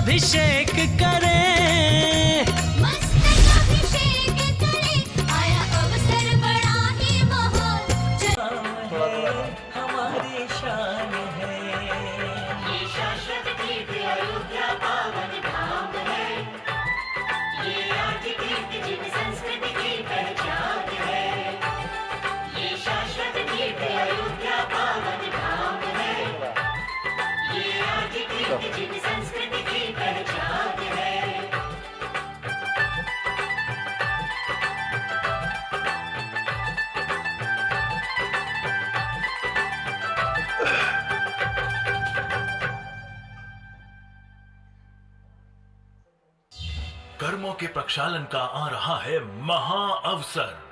अभिषेक करें, मस्तक अभिषेक करें, आया अवसर बड़ा ही महान। हमारी शान है। ये शाश्वत दिव्य अयोध्या पावन धाम है, ये आदि कीर्ति जिन संस्कृति की पहचान है। ये शाश्वत दिव्य अयोध्या पावन धाम है, ये आदि कीर्ति जिन संस्कृति की पहचान है। कर्मों के प्रक्षालन का आ रहा है महा अवसर।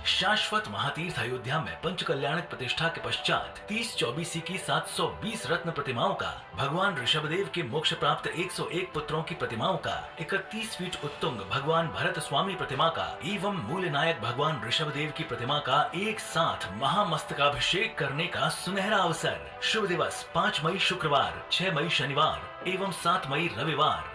शाश्वत महातीर्थ अयोध्या में पंच कल्याणक प्रतिष्ठा के पश्चात 30-24 की 720 रत्न प्रतिमाओं का, भगवान ऋषभदेव के मोक्ष प्राप्त 101 पुत्रों की प्रतिमाओं का, 31 फीट उत्तुंग भगवान भरत स्वामी प्रतिमा का एवं मूल नायक भगवान ऋषभदेव की प्रतिमा का एक साथ महामस्तकाभिषेक करने का सुनहरा अवसर। शुभ दिवस 5 मई शुक्रवार, 6 मई शनिवार एवं 7 मई रविवार।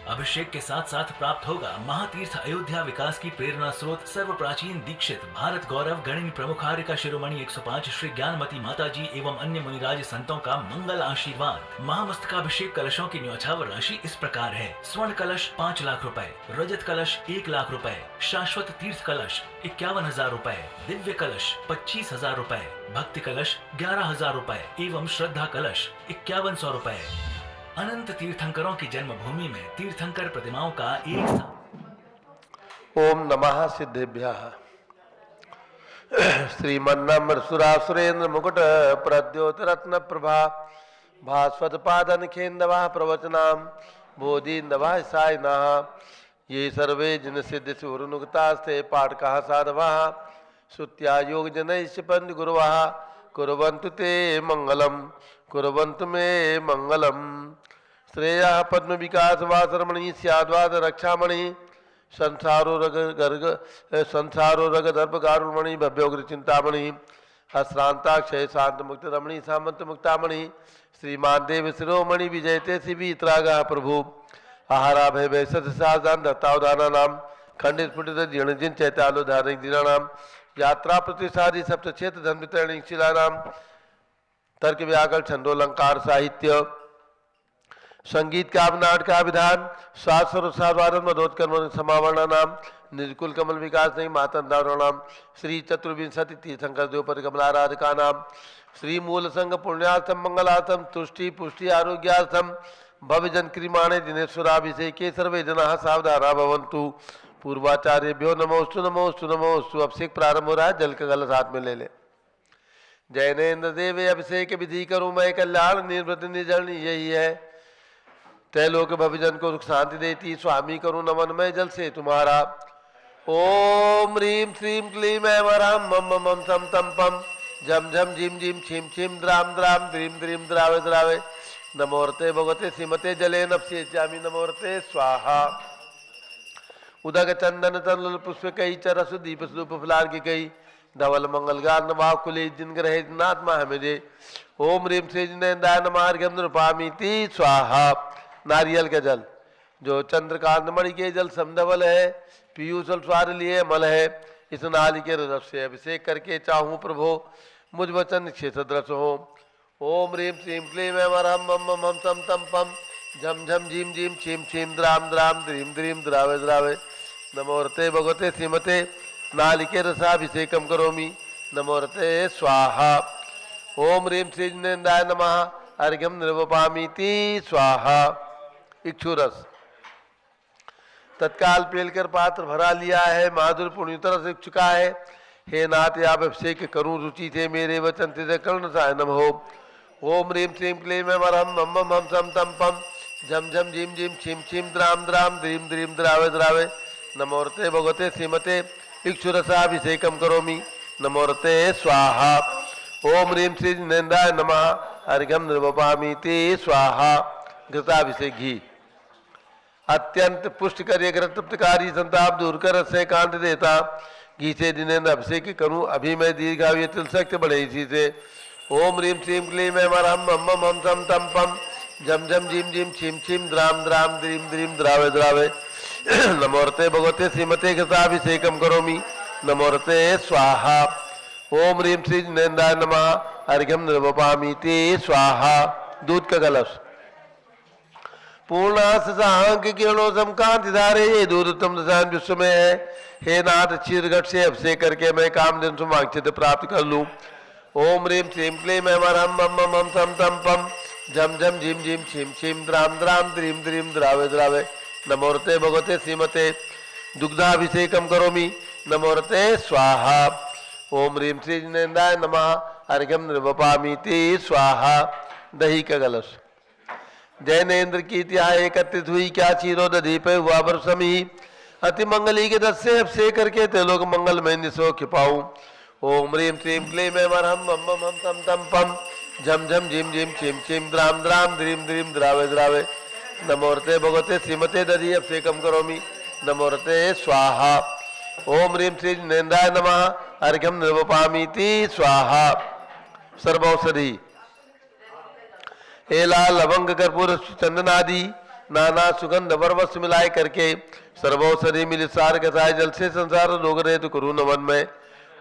अभिषेक के साथ साथ प्राप्त होगा महातीर्थ अयोध्या विकास की प्रेरणा स्रोत सर्व प्राचीन दीक्षित भारत गौरव गणिन प्रमुख आर्य का शिरोमणि 105 श्री ज्ञानमती माता जी एवं अन्य मुनिराज संतों का मंगल आशीर्वाद। महामस्तकाभिषेक कलशों की न्यौछावर राशि इस प्रकार है। स्वर्ण कलश 5 लाख रुपए, रजत कलश 1 लाख रुपए, शाश्वत तीर्थ कलश 51,000 रुपए, दिव्य कलश 25,000 रुपए, भक्ति कलश 11,000 रुपए एवं श्रद्धा कलश 5100 रुपए। अनंत तीर्थंकरों की जन्मभूमि में तीर्थंकर प्रतिमाओं का एक साथ। ओम नमः सिद्धेभ्यः। श्रीमन्नम्र सुरासुरेन्द्र मुकुट प्रद्योत रत्न प्रभा भास्वत पादन खेन्दवा प्रवचनाम बोधिन्दवा सायिनः। ये सर्वे जन सिद्ध सुरनुगतास्ते पाठकाः साधवाः श्रुत्या योग जनैश्च पंच गुरुवाः कुर्वन्तु ते मंगलम कुर्वन्तु मे मंगलम। श्रेया पद्म विकास वासरमणि स्याद्वाद रक्षामणि संसारो रग दर्प गारुणमणि भव्योग्र चिंतामणि अश्रांताक्षय शांत मुक्त रमणि सामंत मुक्तामणि श्रीमान देव शिरोमणि विजयते शिवी त्रागा प्रभु आहारा भय भय सत साधान दत्तावधाना नाम खंडित स्फुटित जीर्ण जिन चैतालो धारण दीनानाम यात्रा प्रतिसारी सप्त क्षेत्र धन वितरण शिलानाम तर्क व्याकरण छंदोलंकार साहित्य संगीत का नाटक का विधान शास्त्र साधवादन मधोत्कर्म समावरण नाम निर्कुल कमल विकास नहीं मातंदावरणाम श्री चतुर्विंशति तीर्थंकर देवपद कमलाराधिका नाम श्री मूल संघ पुण्यार्थम मंगलार्थम तुष्टि पुष्टि आरोग्यार्थम भवजन क्रिमाणे दिनेश्वराभिषेके सर्वे जनाः सावधाना भवन्तु। पूर्वाचार्यभ्यो नमोस्तु नमोस्तु नमोस्तु। अभिषेक प्रारंभ हो रहा है, जल का गलत हाथ में ले ले। जैनेन्द्र देवे अभिषेक विधि करूँ मैं कल्याण निर्वृत निर्जन यही है। तैलोक भविजन को सुख शांति देती स्वामी करूँ नमन मैं जल से तुम्हारा। ओम ह्रीम श्रीम क्लीम ऐं वराम मम मम सम तम पम झम झम झिम झिम छिम छिम द्राम द्राम द्रीम द्रीम द्रावे द्रावे नमोर्ते भगवते श्रीमते जले नपसे जामी नमोर्ते स्वाहा। उदक चंदन तनल पुष्प कई चरस दीप स्वरूप फुलार की कई धवल मंगल गान नवाब कुले जिन ग्रहे नात्मा हमें जे। ओम ह्रीम श्री जिनेन्द्राय नमार्घ्यम नृपामीति स्वाहा। नारियल का जल जो चंद्रकांत मणि के जल समधवल है, पीयूष स्वार लिए मल है, इस नाली के रस से अभिषेक करके चाहूँ प्रभो मुझ वचन क्षेत्रद्रस हो। ओम ह्रीम श्रीम क्लीम ऐं वरहम मम मम सम तम पम झम झम झीम झीम छीम छीम द्राम द्राम द्रीम द्रीम द्रावे द्रावे नमोर्ते भगवते श्रीमते नालिके रसाभिषेकम करोमि नमोर्ते स्वाहा। ओम ह्रीम श्री जिनेन्द्राय नमः अर्घ्यम निर्वपामीति स्वाहा। इक्षुरस तत्काल पेलकर पात्र भरा लिया है, माधुर पुण्य तरस चुका है। हे नाथ आप अभिषेक करूं रुचि थे मेरे वचन ते कर्ण सायनम हो। ओम ह्रीम श्रीम क्लीम ऐं वरहम मम मम सम तम पम झम झम झिम झिम छिम छिम द्राम द्राम द्रीम द्रीम द्रावे द्रावे नमोर्ते भगवते श्रीमते इक्षुरसाभिषेकम करोमि नमोर्ते स्वाहा। ओम ह्रीम श्री जिनेन्द्राय नमः अर्घ्यम निर्वपामीति स्वाहा। घृताभिषेक घी अत्यंत पुष्ट कार्य घृत तृप्तकारी संताप दूर कर से कांत देता। घी से जिनेन्द्र अभिषेक करूं अभी मैं दीर्घायु तिलशक्त बढ़े इसी से। ओम ह्रीम श्रीम क्लीम ऐं वरहम मम मम सम तम पम जम जम जिम जिम छिम छिम द्राम द्राम द्रीम द्रीम द्रावे द्रावे नमोर्ते भगवते श्रीमते कृताभिषेकम करोमि नमोर्ते स्वाहा। ओम ह्रीं श्री जिनेन्द्राय नमः अर्घ्यम निर्वपामीति स्वाहा। दूध का कलश पूर्णास साहंक किरणों समकांति धारे ये दूध उत्तम रसायन विश्व में है। हे नाथ क्षीर घट से अभिषेक करके मैं काम दिन सुमांक्षित प्राप्त कर लूं। ओम ह्रीं श्रीं क्लीं हम मम मम थम थम पम झम झम झिम झिम छिम छिम द्राम द्राम द्रीम द्रीम द्रावे द्रावे नमोर्ते भगवते श्रीमते दुग्धाभिषेकम करोमि नमोर्ते स्वाहा। ओम ह्रीं श्री जिनेन्द्राय नमः अर्घ्यम निर्वपामीति स्वाहा। दही का कलश जैनेन्द्र की त्या एकत्रित हुई क्या चीरो दधी पे हुआ बरसमी अति मंगली के दस से अभिषेक करके ते लोग मंगल में निसो खिपाऊं। ओम ह्रीं श्रीं क्लीं हम मम तम तम पम झम झम झिम झिम छिम छिम द्राम द्राम द्रीम द्रीम द्रावे द्रावे नमोर्ते भगवते श्रीमते दधी अभिषेकम करोमि नमोर्ते स्वाहा। ओम ह्रीं श्री जिनेन्द्राय नमः अर्घ्यम निर्वपामीति स्वाहा। सर्वौषधि एला लवंग कर्पूर चंदन आदि नाना सुगंध वर्वस्व मिलाए करके सर्वौषधि मिल सार कसाय जल से संसार रोग रहित कुरु नमन में।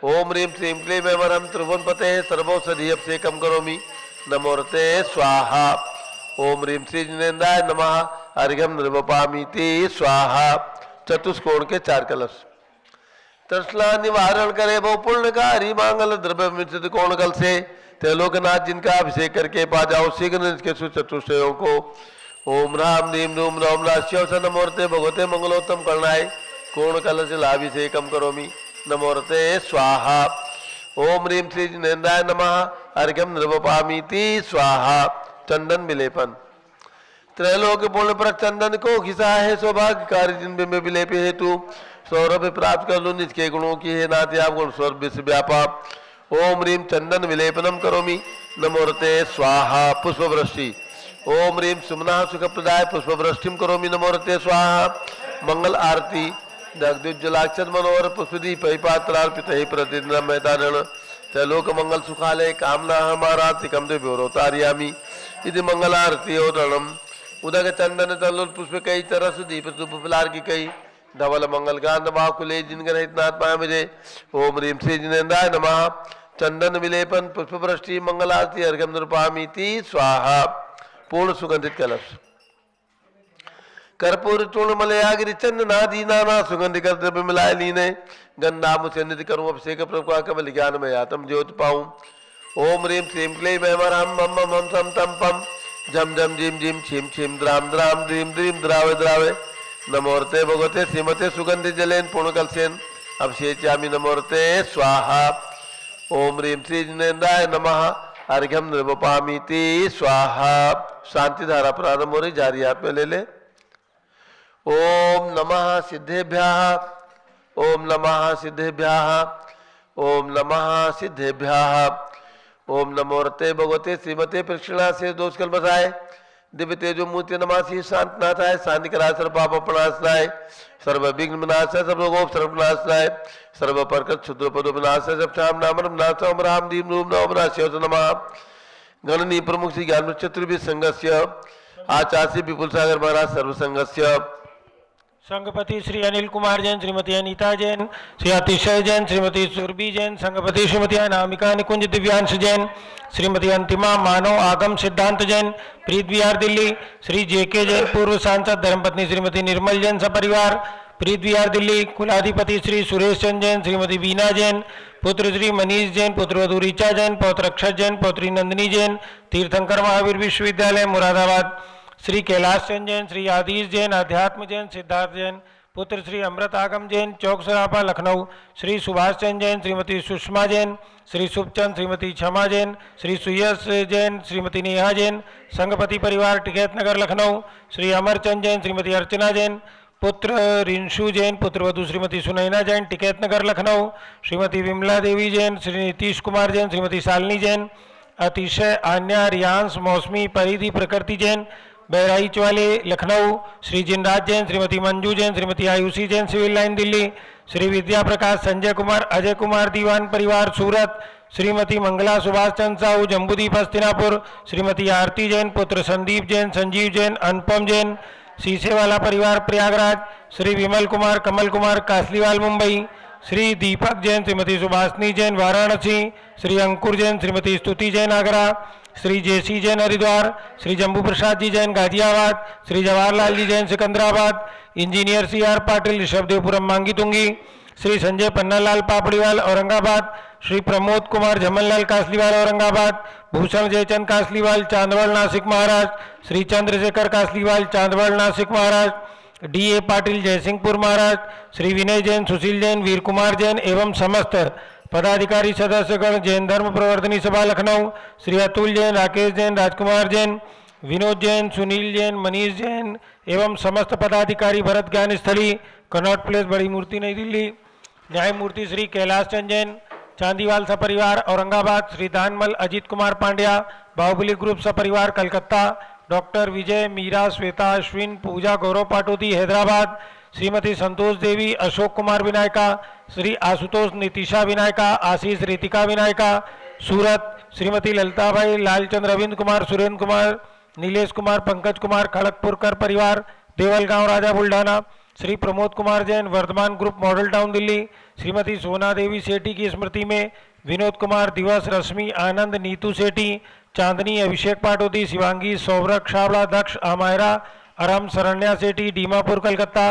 ओम ह्रीं श्रीं क्लीं हम त्रिभुवन पते सर्वौषधि अभिषेकम करोमि नमोर्ते स्वाहा। ओम ह्रीं श्री जिनेन्द्राय नमः अर्घ्यम निर्वपामीति स्वाहा। चतुष्कोण के 4 कलश तृष्णा निवारण करे वो पुण्यकारी मांगल द्रव्य मिश्रित कोण कल से त्रिलोकनाथ जिनका अभिषेक करके पा जाओ शीघ्र इसके सुचतुष्टयों को। ओम राम नीम रूम नोम राश्यो स नमोर्ते भगवते मंगलोत्तम करणाय कोण कलश लाभिषेकम करोमि नमोर्ते स्वाहा। ओम ह्रीं श्री जिनेन्द्राय नमः अर्घ्यम निर्वपामीति स्वाहा। चंदन विलेपन त्रैलोक पूर्ण पर चंदन को घिसा है सौभाग्यकारी जिन में विलेप हेतु सौरभ प्राप्त कर लो निज के गुणों की है नाथ आप गुण स्वर विश्व व्यापा। ओम ह्रीं चंदन विलेपनम करोमि नमोर्ते स्वाहा। पुष्प वृष्टि ओम ह्रीं सुमना सुख प्रदाय पुष्प वृष्टिम करोमि नमोर्ते स्वाहा। मंगल आरती दग्धुज्जलाक्षर मनोहर पुष्पदीप पात्रार्पित ही प्रतिदिन मैदान त्रैलोक मंगल सुखालय कामना हमारा तिकम दे ब्योरोतारियामी यदि मंगल आरती ओदनम उदक चंदन तल्लुल पुष्प कई तरस दीप सुफलार की कई धवल मंगल गांध बाकुले जिनकर हितनाथ पाए मुझे। ओम ह्रीं श्री जिनेन्द्राय नमः चंदन विलेपन पुष्प वृष्टि मंगल आरती अर्घ्यम निर्वपामीति स्वाहा। पूर्ण सुगंधित कलश कर्पूर चूर्ण मलयागिरि चंदनादि नाना सुगंध कर द्रव्य मिलाए लीने गंधा मुझे निधि करूं अभिषेक प्रभु कमल ज्ञान में आत्म ज्योत पाऊं। ओम ह्रीं श्रीं क्लीं हम मम थम तम पम झम झम झिम झिम छिम छिम द्राम द्राम द्रीम द्रीम द्रावे द्रावे नमोर्ते भगवते श्रीमते सुगंधि जलेन पूर्णकलसेन अभिषेच्यामि नमोर्ते स्वाहा। ओम ह्रीं श्री जिनेन्द्राय नमः अर्घ्यम निर्वपामीति स्वाहा। शांति धारा प्रारंभ हो रही जारी हाथ में ले ले। ओम नमः सिद्धेभ्यः ओम नमः सिद्धेभ्यः ओम नमः सिद्धेभ्यः। ओम नमोर्ते भगवते श्रीमते प्रक्षिणा से दोष कल बसाए दिव्य तेजो मूर्ति नमासी शांतनाथाय शांति कराय सर्व पाप प्रणाशनाय सर्व विघ्न विनाशाय सर्व रोगोप सर्व विनाशनाय सर्व परकट क्षुद्र पदो विनाशाय सब शाम नाम नाथम राम दीम रूम नवम राश्यो नमः। गणनी प्रमुख श्री ज्ञान चतुर्भि संघस्य आचार्य विपुल सागर महाराज सर्व संघस्य संघपति श्री अनिल कुमार जैन श्रीमती अनीता जैन श्री अतिशय जैन श्रीमती सुरभि जैन संघपति श्रीमती अनामिका निकुंज दिव्यांश जैन श्रीमती अंतिमा मानव आगम सिद्धांत जैन प्रीत विहार दिल्ली श्री जेके जैन पूर्व सांसद धर्मपत्नी श्रीमती निर्मल जैन सपरिवार प्रीत विहार दिल्ली कुलाधिपति श्री सुरेश चंद जैन श्रीमती बीना जैन पुत्र श्री मनीष जैन पुत्रवधू ऋचा जैन पौत्र अक्षत जैन पौत्री नंदिनी जैन तीर्थंकर महावीर विश्वविद्यालय मुरादाबाद श्री कैलाश चंद जैन श्री आदिश जैन अध्यात्म जैन सिद्धार्थ जैन पुत्र श्री अमृत आगम जैन चौक सरापा लखनऊ श्री सुभाष चंद जैन श्रीमती सुषमा जैन श्री शुभचंद श्रीमती क्षमा जैन श्री सुयश जैन श्रीमती नेहा जैन संघपति परिवार टिकैत नगर लखनऊ श्री अमरचंद जैन श्रीमती अर्चना जैन पुत्र रिंशु जैन पुत्रवधू श्रीमती सुनैना जैन टिकैत नगर लखनऊ श्रीमती विमला देवी जैन श्री नीतीश कुमार जैन श्रीमती शालिनी जैन अतिशय आन्या रियांश मौसमी परिधि प्रकृति जैन बहराइच वाले लखनऊ श्री जिनराज जैन श्रीमती मंजू जैन श्रीमती आयुषी जैन सिविल लाइन दिल्ली श्री विद्या प्रकाश संजय कुमार अजय कुमार दीवान परिवार सूरत श्रीमती मंगला सुभाष चंद साहू जम्बूदीप हस्तिनापुर, श्रीमती आरती जैन, पुत्र संदीप जैन, संजीव जैन, अनुपम जैन, सीसेवाला परिवार प्रयागराज, श्री विमल कुमार कमल कुमार कासलीवाल मुंबई, श्री दीपक जैन, श्रीमती सुभाषनी जैन वाराणसी, श्री अंकुर जैन, श्रीमती स्तुति जैन आगरा, श्री जेसी जैन हरिद्वार, श्री जम्बू प्रसाद जी जैन गाजियाबाद, श्री जवाहरलाल जी जैन सिकंदराबाद, इंजीनियर CR पाटिल ऋषभदेवपुरम मांगी तुंगी, श्री संजय पन्नालाल पापड़ीवाल औरंगाबाद, श्री प्रमोद कुमार झमनलाल कासलीवाल औरंगाबाद, भूषण जयचंद कासलीवाल चांदवड़ नासिक महाराष्ट्र, श्री चंद्रशेखर कासलीवाल चांदवड़ नासिक महाराष्ट्र, DA पाटिल जयसिंहपुर महाराष्ट्र, श्री विनय जैन, सुशील जैन, वीर कुमार जैन एवं समस्त पदाधिकारी सदस्यगण, जैन धर्म प्रवर्तनी सभा लखनऊ, श्री अतुल जैन, राकेश जैन, राजकुमार जैन, विनोद जैन, सुनील जैन, मनीष जैन एवं समस्त पदाधिकारी, भरत ज्ञान स्थली, कनॉट प्लेस, बड़ी मूर्ति, नई दिल्ली। न्यायमूर्ति श्री कैलाश चंद जैन, चांदीवाल सपरिवार औरंगाबाद, श्री दानमल अजीत कुमार पांड्या, बाहुबली ग्रुप सपरिवार कलकत्ता, डॉक्टर विजय, मीरा, श्वेता, अश्विन, पूजा, गौरव पाटोदी हैदराबाद, श्रीमती संतोष देवी, अशोक कुमार विनायका, श्री आशुतोष नितिशा विनायका, आशीष रितिका विनायका सूरत, श्रीमती ललिताबाई, लालचंद, रविंद्र कुमार, सुरेंद्र कुमार, नीलेश कुमार, पंकज कुमार खड़गपुरकर परिवार Deulgaon Raja Buldhana, Shri Pramod Kumar Jain Vardhaman group model town Delhi, Shrimati Sona Devi सेठी की स्मृति में विनोद कुमार, दिवस, रश्मि, आनंद, नीतू सेठी, चांदनी, अभिषेक पाटोदी, शिवांगी, सौरभ छावड़ा, दक्ष, अमायरा, अरम, शरण्या सेठी, डीमापुर कलकत्ता,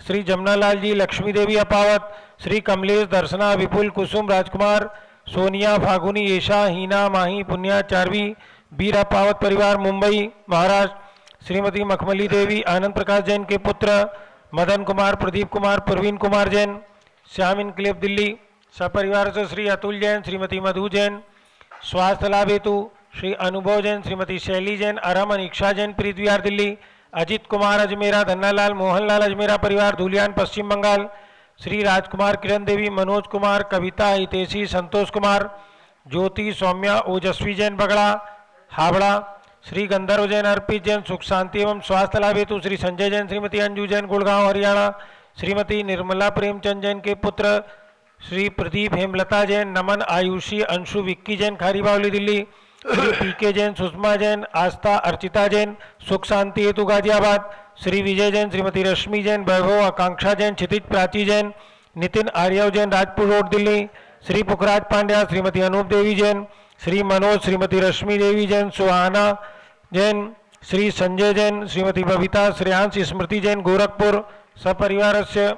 श्री जमनालाल जी, लक्ष्मी देवी अपावत, श्री कमलेश, दर्शना, विपुल, कुसुम, राजकुमार, सोनिया, फागुनी, येशा, हीना, माही, पुन्या, चारवी, बीर अपावत परिवार मुंबई महाराष्ट्र, श्रीमती मखमली देवी, आनंद प्रकाश जैन के पुत्र मदन कुमार, प्रदीप कुमार, प्रवीण कुमार जैन, श्याम इनक्लेव दिल्ली, सपरिवार से श्री अतुल जैन, श्रीमती मधु जैन, स्वास्थ्य लाभ हेतु श्री अनुभव जैन, श्रीमती शैली जैन, अरम, अनिक्षा जैन, प्रीत विहार दिल्ली, अजित कुमार अजमेरा, धन्नालाल, मोहनलाल अजमेरा परिवार धुलियान पश्चिम बंगाल, श्री राजकुमार, किरण देवी, मनोज कुमार, कविता, हितेशी, संतोष कुमार, ज्योति, सौम्या, ओजस्वी जैन बगड़ा हावड़ा, श्री गंधर्व जैन, अर्पित जैन, सुख शांति एवं स्वास्थ्य लाभ हेतु श्री संजय जैन, श्रीमती अंजू जैन, गुड़गांव हरियाणा, श्रीमती निर्मला प्रेमचंद जैन के पुत्र श्री प्रदीप, हेमलता जैन, नमन, आयुषी, अंशु, विक्की जैन खारीबावली दिल्ली, श्री PK जैन, सुषमा जैन, आस्था, अर्चिता जैन, सुख शांति हेतु गाजियाबाद, श्री विजय जैन, श्रीमती रश्मि जैन, वैभव, आकांक्षा जैन, क्षितिज, प्राची जैन, नितिन आर्यव जैन, राजपुर रोड दिल्ली, श्री पुखराज पांड्या, श्रीमती अनूप देवी जैन, श्री मनोज, श्रीमती रश्मि देवी जैन, सुहाना जैन, श्री संजय जैन, श्रीमती बबीता, श्रेयांश, स्मृति जैन, गोरखपुर सपरिवार से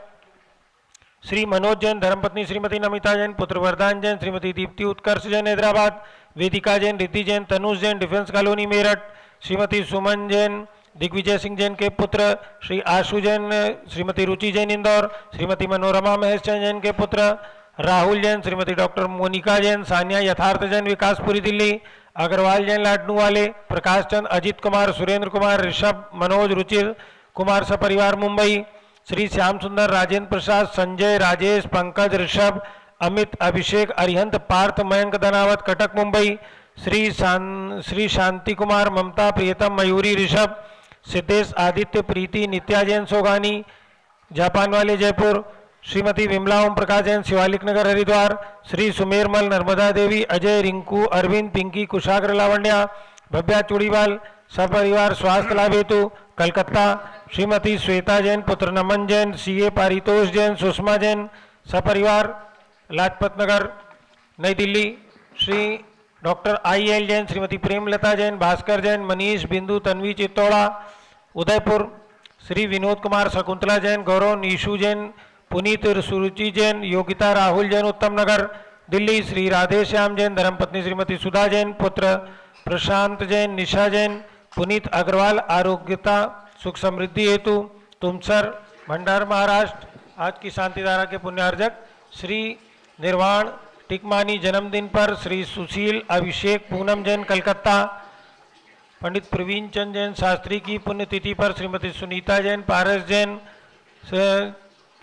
श्री मनोज जैन, धर्मपत्नी श्रीमती नमिता जैन, पुत्र वरदान जैन, श्रीमती दीप्ति उत्कर्ष जैन हैदराबाद, वेदिका जैन, रिद्धि जैन, तनुज जैन, डिफेंस कॉलोनी मेरठ, श्रीमती सुमन जैन, दिग्विजय सिंह जैन के पुत्र श्री आशु जैन, श्रीमती रुचि जैन इंदौर, श्रीमती मनोरमा महेश जैन के पुत्र राहुल जैन, श्रीमती डॉक्टर मोनिका जैन, सानिया यथार्थ जैन, विकासपुरी दिल्ली, अग्रवाल जैन, लाडनू वाले, प्रकाश चंद, अजित कुमार, सुरेंद्र कुमार, ऋषभ, मनोज, रुचिर कुमार सपरिवार मुंबई, श्री श्याम सुंदर, राजेंद्र प्रसाद, संजय, राजेश, पंकज, ऋषभ, अमित, अभिषेक, अरिहंत, पार्थ, मयंक धनावत कटक मुंबई, श्री शांति कुमार, ममता, प्रियतम, मयूरी, ऋषभ, सिद्धेश, आदित्य, प्रीति, नित्या जैन सोगानी जापान वाले जयपुर, श्रीमती विमला ओम प्रकाश जैन, शिवालिक नगर हरिद्वार, श्री सुमेरमल, नर्मदा देवी, अजय, रिंकू, अरविंद, पिंकी, कुशाग्र, लावण्या, भव्या चूड़ीवाल सपरिवार स्वास्थ्य लाभ हेतु कलकत्ता, श्रीमती श्वेता जैन, पुत्र नमन जैन, CA पारितोष जैन, सुषमा जैन सपरिवार लाजपत नगर नई दिल्ली, श्री डॉक्टर IL जैन, श्रीमती प्रेमलता जैन, भास्कर जैन, मनीष, बिंदु, तन्वी चित्तौड़ा उदयपुर, श्री विनोद कुमार, शकुंतला जैन, गौरव, नीशू जैन, पुनीत, सुरुचि जैन, योगिता, राहुल जैन, उत्तम नगर दिल्ली, श्री राधे श्याम जैन, धर्मपत्नी श्रीमती सुधा जैन, पुत्र प्रशांत जैन, निशा जैन, पुनीत अग्रवाल, आरोग्यता सुख समृद्धि हेतु तुमसर भंडार महाराष्ट्र। आज की शांति धारा के पुण्यार्जक श्री निर्वाण टिकमानी जन्मदिन पर श्री सुशील, अभिषेक, पूनम जैन कलकत्ता, पंडित प्रवीण चंद जैन शास्त्री की पुण्यतिथि पर श्रीमती सुनीता जैन, पारस जैन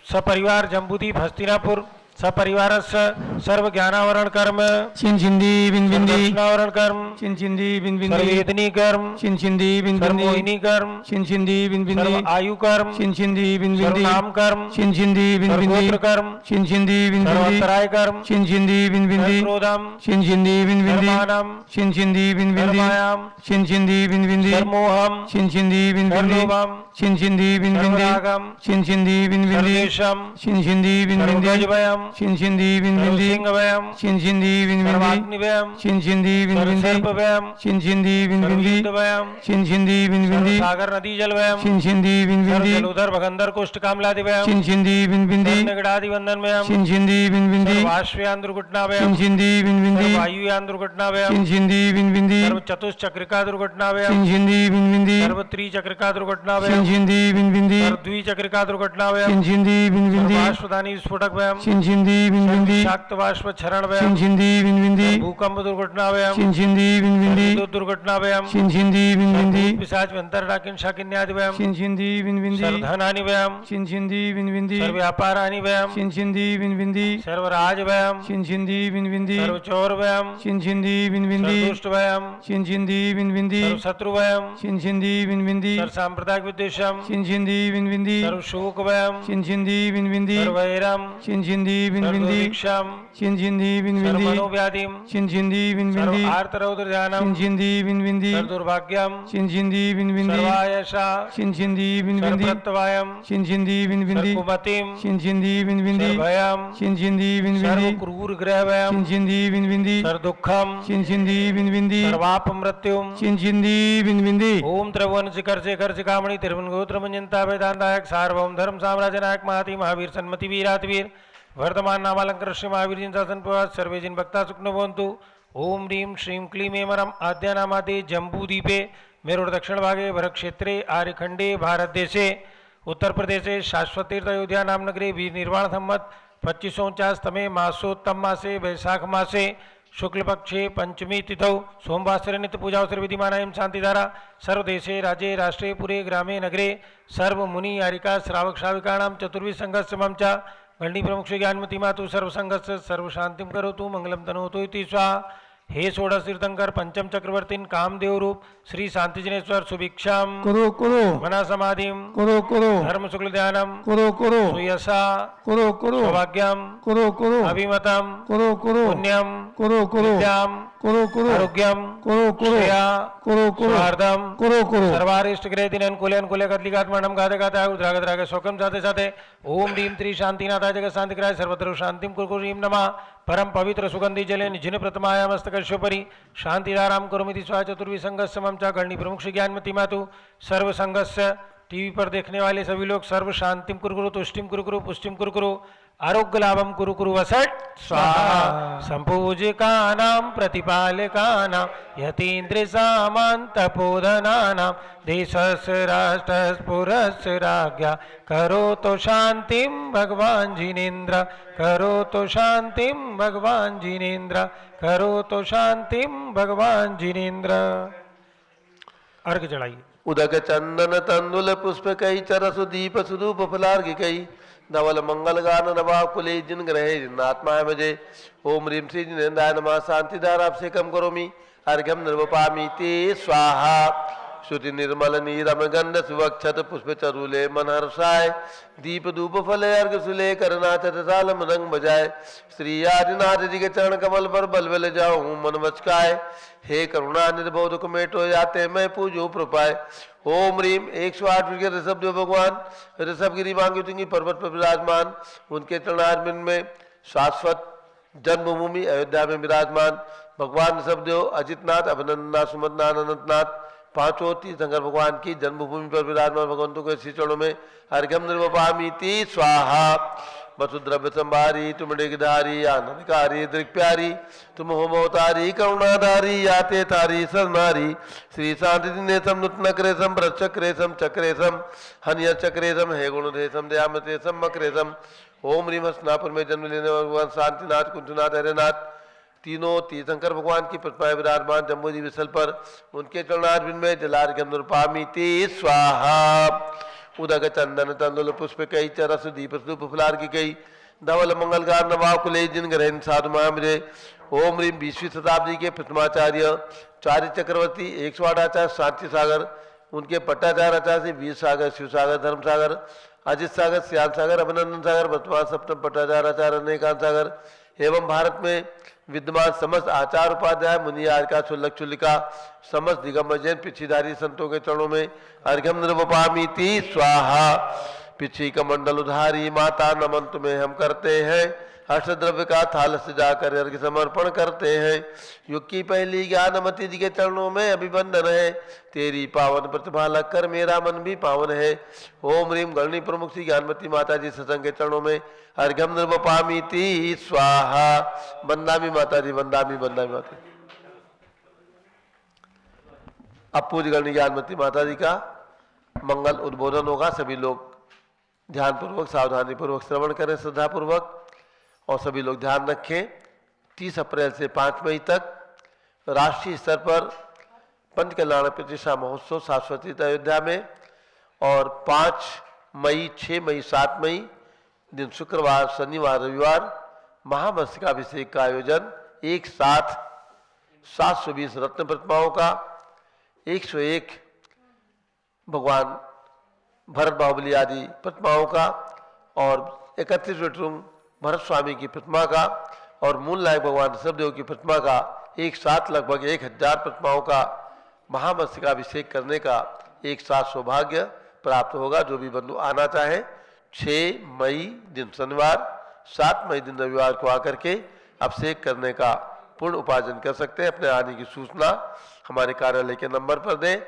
सपरिवार जम्बूदीप हस्तिनापुर, सपरिवारस्य सर्व ज्ञानावरण कर्म छिंछिंदी बिन बिंदी दर्शनावरण कर्म छिंछिंदी बिन बिंदी सर्वेदनी कर्म छिंछिंदी बिन बिंदी सर्वमोहिनी कर्म छिंछिंदी बिन बिंदी सर्व आयु कर्म छिंछिंदी बिन बिंदी सर्वनाम कर्म छिंछिंदी बिन बिंदी सर्वगोत्र कर्म छिंछिंदी बिन बिंदी सर्वंतराय कर्म छिंछिंदी बिन बिंदी क्रोधम छिंछिंदी बिन बिंदी धर्मानम छिंछिंदी बिन बिंदी धर्मायाम छिंछिंदी बिन बिंदी सर्वमोहम छिंछिंदी बिन बिंदी सर्वलोभम छिंछिंदी बिन बिंदी सर्वरागम छिंछिंदी बिन बिंदी सर्वेशम छिंछिंदी बिन बिंदी सर्वगजभयम छिंछिंदी बिन बिंदी सर्वसिंहभयम छिंछिंदी बिन बिंदी सर्वाग्निभयम छिंछिंदी बिन बिंदी सर्वसर्पभयम छिंछिंदी बिन बिंदी सर्वयुद्धभयम छिंछिंदी बिन बिंदी सागर नदी जलभयम छिंछिंदी बिन बिंदी सर्वजलोधर भगंदर कुष्ठ कामलादिभयम छिंछिंदी बिन बिंदी सर्वनिगड़ादिवंदनभयम छिंछिंदी बिन बिंदी सर्वाश्वयान दुर्घटनाभयम छिंछिंदी बिन बिंदी सर्ववायुयान दुर्घटनाभयम छिंछिंदी बिन बिंदी सर्वचतुश्चक्रिका दुर्घटनाभयम छिंछिंदी बिन बिंदी सर्वत्रिचक्रिका दुर्घटनाभयम छिंछिंदी बिन बिंदी सर्वद्विचक्रिका दुर्घटनाभयम छिंछिंदी बिन बिंदी सर्वाश्वधानी विस्फोटकभयम छिंछिंदी बिन बिंदी शाक्तवाष्प क्षरणभयम छिंछिंदी बिन बिंदी भूकंप दुर्घटनाभयम छिंछिंदी बिन बिंदी विद्युत दुर्घटनाभयम छिंछिंदी बिन बिंदी पिशाच व्यंतरडाकिन शाकिन्यादिभयम छिंछिंदी बिन बिंदी सर्वधनानिभयम छिंछिंदी बिन बिंदी सर्वव्यापारानिभयम छिंछिंदी बिन बिंदी सर्वराजभयम छिंछिंदी बिन बिंदी सर्वचौरभयम छिंछिंदी बिन बिंदी सर्वदुष्टभयम छिंछिंदी बिन बिंदी सर्वशत्रुभयम छिंछिंदी बिन बिंदी सर्वसांप्रदायिक विद्वेषम छिंछिंदी बिन बिंदी सर्वशोकभयम छिंछिंदी बिन बिंदी सर्वैरम छिंछिंदी बिन बिंदी सर्वभिक्षम छिंछिंदी बिन बिंदी सर्वमनोव्याधिम छिंछिंदी बिन बिंदी सर्वार्तरौद्रध्यानम छिंछिंदी बिन बिंदी सर्वदुर्भाग्यम छिंछिंदी बिन बिंदी सर्वायशा छिंछिंदी बिन बिंदी सर्वप्रत्यवायम छिंछिंदी बिन बिंदी सर्वकुमतिम छिंछिंदी बिन बिंदी सर्वभयम छिंछिंदी बिन बिंदी सर्वक्रूरग्रहभयम छिंछिंदी बिन बिंदी सर्वदुःखम छिंछिंदी बिन बिंदी सर्वापमृत्युम छिंछिंदी बिन बिंदी ओम त्रिभुवन शिखर शेखर शिखामणि त्रिभुवन गोत्र मंजंता वेदांतायक सार्वभौम धर्म साम्राज्य नायक महाति महावीर सन्मति वीरातवीर वर्तमान नामालंकर श्री महावीर जिन शासन प्रवास सर्वे जिन भक्ता सुखनो भवन्तु ओम ह्रीं श्रीं क्लीं एमरम आद्यानामादे जम्बूदीपे मेरुर दक्षिण भागे भरत क्षेत्रे आर्यखंडे भारत देशे उत्तर प्रदेशे शाश्वत तीर्थ अयोध्या नामनगरे वीर निर्वाण संवत 2549 तमे मासोत्तम मासे वैशाख मासे शुक्ल पक्षे पंचमी तिथौ सोमवासरे नित्य पूजावसर विधिमानायं शांतिधारा सर्वदेशे राज्ये राष्ट्रे पुरे ग्रामे नगरे सर्व मुनि यारिका श्रावक श्राविकाणां चतुर्विध संघस्य मम च गणी प्रमुख श्री ज्ञानमती मातु सर्वसंघस्य सर्वशांतिं करोतु मंगलम तनोतु इति स्वाहा। हे षोडश तीर्थंकर पंचम चक्रवर्तीन कामदेव रूप श्री शांतिजनेश्वर सुभिक्षाम करो करो मना समाधिम करो करो धर्म शुक्ल ध्यानम करो करो सुयसा करो करो सौभाग्यम करो करो अभिमतम करो करो पुण्यम करो करो विद्याम करो करो आरोग्यम करो करो श्रेया करो करो स्वार्थम करो करो सर्वारिष्ट ग्रह दिन अनुकूले अनुकूले कदलिकात्मनम गाते गाते उद्रागत रागे शोकम साथे साथे ओम ह्रीं त्रि शांतिनाथाय जगत शांतिकराय सर्वत्र शांतिम कुरु ह्रीं नमः परम पवित्र सुगंधि जले निजिन प्रतमाया मस्तकर्षोपरि शांतिधाराम करोमिति स्वाहा। चतुर्वी संघस्य मम च गणी प्रमुख श्री ज्ञानमती मातु सर्व संघस्य टीवी पर देखने वाले सभी लोग सर्व शांतिम कुरु तुष्टिम कुरु पुष्टिम कुरु आरोग्य लाभम कुरु वसट स्वाहा। संपूजिकानां प्रतिपालकानां यतीन्द्र सामन्तपोधनानां देशस्य राष्ट्रस्य पुरस्य राज्ञा करोतु शांतिं भगवान जिनेन्द्र करोतु शांतिं भगवान जिनेन्द्र करोतु शांतिं भगवान जिनेन्द्र। अर्घ चढ़ाइए। उदक चंदन तंदुल पुष्प कई चरसु दीप सुधूप फलार्घ कई नवल मंगल गान नवा कुले जिन ग्रहे जिन्नात्मा मजे ओम ह्रीं श्री जिनेन्द्राय नमः शांतिधारा से कम करोमि अर्घ्यम निर्वपामि ते स्वाहा। श्रुति निर्मल नीरम गंध सुवक्षत पुष्प चरुले मन हर्षाय दीप धूप फले अर्घ सुले करनाचत साल मृदंग बजाय श्री आदिनाथ जी के चरण कमल पर बल बल जाऊं मन मचकाय हे करुणा निर्बोध कुमेटो जाते मैं पूजो प्रपाय ओम ह्रीं 108 के ऋषभ देव भगवान ऋषभगिरी मांगी पर्वत पर विराजमान उनके चरणारविंद में शाश्वत जन्मभूमि अयोध्या में विराजमान भगवान ऋषभदेव अजितनाथ अभिनंदनाथ सुमतनाथ अनंतनाथ पांचों तीर्थंकर भगवान की जन्मभूमि पर विराजमान भगवंतों के श्री चरणों में अर्घ्यम निर्वपामीति स्वाहा। वसुद्रव्य संभारी तुम डिगधारी आनंदकारी दृक्प्यारी तुम होमोतारी करुणाधारी याते तारी सरनारी श्री शांति दिनेशम नूतनक्रेशम भ्रचक्रेशम चक्रेशम हनिय चक्रेशम हे गुणधेशम दयामतेशम मक्रेशम ओम ह्रीं हस्तिनापुर में जन्म लेने वाले भगवान शांतिनाथ कुंजनाथ हरिनाथ तीनों तीर्थंकर भगवान की प्रतिमा विराजमान जम्बूजी विशल पर उनके चरणारविंद में जलार्घ्यम निर्वपामीति स्वाहा। उदक चंदन तंदुल पुष्प कई चरस दीप धूप फलार्घ कई धवल मंगलकार नवाकुले जिन ग्रहण साधु महामृे। ओम ह्रीम 20वीं शताब्दी के प्रथमाचार्य चार्य चक्रवर्ती 108 आचार्य शांति सागर, उनके पट्टाचार्य आचार्य वीर सागर, शिव सागर, धर्म सागर, अजित सागर, श्याम सागर, अभिनंदन सागर, वर्तमान सप्तम पट्टाचार्य आचार्य अनेकांत सागर एवं भारत में विद्यमान समस्त आचार्य उपाध्याय मुनि आर्का सुल्लक चुल्लिका समस्त दिगंबर जैन पिछीधारी संतों के चरणों में अर्घ्यम निर्वपामीति स्वाहा। पिछी कमंडल उधारी माता नमन तुम्हें हम करते हैं, अष्टद्रव्य का थाल सजा कर अर्घ्य समर्पण करते हैं। युग की पहली ज्ञानमती जी के चरणों में अभिवंदन है, तेरी पावन प्रतिभा लगकर मेरा मन भी पावन है। ओम ह्रीम गणनी प्रमुख श्री ज्ञानमती माता जी सत्संग के चरणों में अर्घ्यम निर्वपामीति स्वाहा। वंदामी माता जी, वंदामी वंदामी माता जी। अब पूज्य गणनी ज्ञानमती माता जी का मंगल उद्बोधन होगा। सभी लोग ध्यान पूर्वक सावधानी पूर्वक श्रवण करें, श्रद्धा पूर्वक, और सभी लोग ध्यान रखें 30 अप्रैल से 5 मई तक राष्ट्रीय स्तर पर पंच कल्याण प्रतिष्ठा महोत्सव शाश्वती अयोध्या में, और 5 मई, 6 मई, 7 मई दिन शुक्रवार, शनिवार, रविवार महामस्तकाभिषेक का आयोजन एक साथ 720 रत्न प्रतिमाओं का, 101 भगवान भरत बाहुबली आदि प्रतिमाओं का, और 31 वेटरुंग भरत स्वामी की प्रतिमा का, और मूल नायक भगवान ऋषभदेव की प्रतिमा का, एक साथ लगभग 1000 प्रतिमाओं का महामस्तकाभिषेक करने का एक साथ सौभाग्य प्राप्त होगा। जो भी बंधु आना चाहें 6 मई दिन शनिवार, 7 मई दिन रविवार को आकर के अभिषेक करने का पूर्ण उपार्जन कर सकते हैं। अपने आने की सूचना हमारे कार्यालय के नंबर पर दें।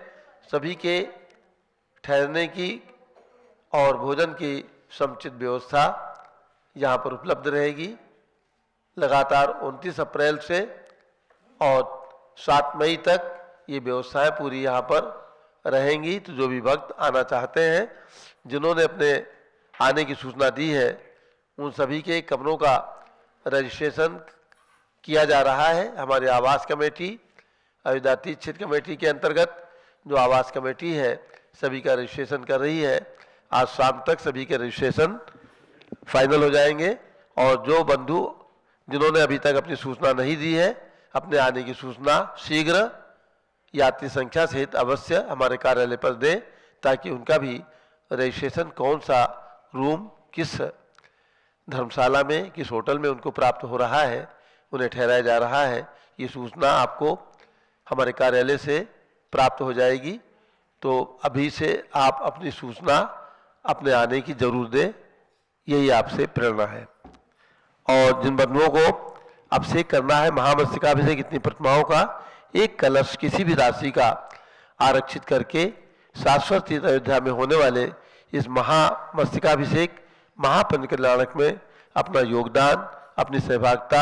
सभी के ठहरने की और भोजन की समुचित व्यवस्था यहाँ पर उपलब्ध रहेगी। लगातार 29 अप्रैल से और 7 मई तक ये व्यवस्थाएं पूरी यहाँ पर रहेंगी। तो जो भी भक्त आना चाहते हैं, जिन्होंने अपने आने की सूचना दी है, उन सभी के कमरों का रजिस्ट्रेशन किया जा रहा है। हमारी आवास कमेटी, अयोध्या तीर्थ क्षेत्र कमेटी के अंतर्गत जो आवास कमेटी है, सभी का रजिस्ट्रेशन कर रही है। आज शाम तक सभी के रजिस्ट्रेशन फाइनल हो जाएंगे, और जो बंधु जिन्होंने अभी तक अपनी सूचना नहीं दी है, अपने आने की सूचना शीघ्र यात्री संख्या सहित अवश्य हमारे कार्यालय पर दें, ताकि उनका भी रजिस्ट्रेशन कौन सा रूम, किस धर्मशाला में, किस होटल में उनको प्राप्त हो रहा है, उन्हें ठहराया जा रहा है, ये सूचना आपको हमारे कार्यालय से प्राप्त हो जाएगी। तो अभी से आप अपनी सूचना अपने आने की जरूर दें, यही आपसे प्रेरणा है। और जिन बंधुओं को अभिषेक करना है, महामस्तकाभिषेक इतनी प्रतिमाओं का एक कलश किसी भी राशि का आरक्षित करके शाश्वत तीर्थ अयोध्या में होने वाले इस महामस्तकाभिषेक महापंच कल्याणक में अपना योगदान, अपनी सहभागिता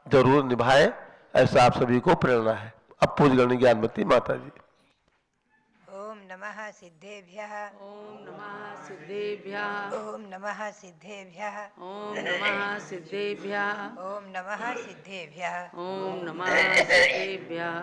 जरूर निभाएं, ऐसा आप सभी को प्रेरणा है। अब पूज्य गणनी ज्ञानमती माता जी। ओम नमः सिद्धेभ्यः। ओम नमः सिद्धेभ्यः। ओम नमः सिद्धेभ्यः। ओम नमः सिद्धेभ्यः। ओम नमः सिद्धेभ्यः। ओम नमः सिद्धेभ्यः।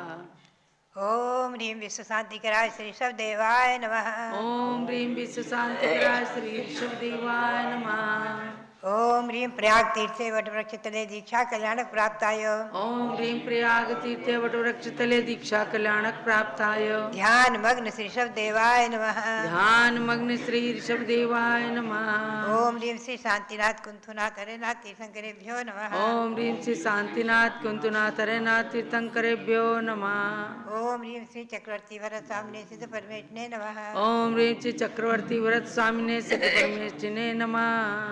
ओम ह्रीं विश्व शांतिकराय श्री ऋषभदेवाय नमः। ओम ह्रीं विश्व शांतिकराय श्री ऋषभदेवाय नमः। ओम ह्रीं प्रयाग तीर्थे वटवृक्ष तले दीक्षा कल्याणक प्राप्ताय। ओम ह्रीं प्रयाग तीर्थे वटवृक्ष तले दीक्षा कल्याणक प्राप्ताय। ध्यान मग्न श्री ऋषभदेवाय नमः। ध्यान मग्न श्री ऋषभदेवाय नमः। ओम ह्रीं श्री शांतिनाथ कुंथुनाथ हरेनाथ तीर्थंकरेभ्यो नमः। ओम ह्रीं श्री शांतिनाथ कुंतुनाथ हरेनाथ तीर्थंकरेभ्यो नमः। ओम ह्रीं श्री चक्रवर्ती भरत स्वामिने सिद्ध परमेष्ठिने नमः। ओम ह्रीं श्री चक्रवर्ती भरत स्वामिने सिद्ध परमेष्ठिने नमः।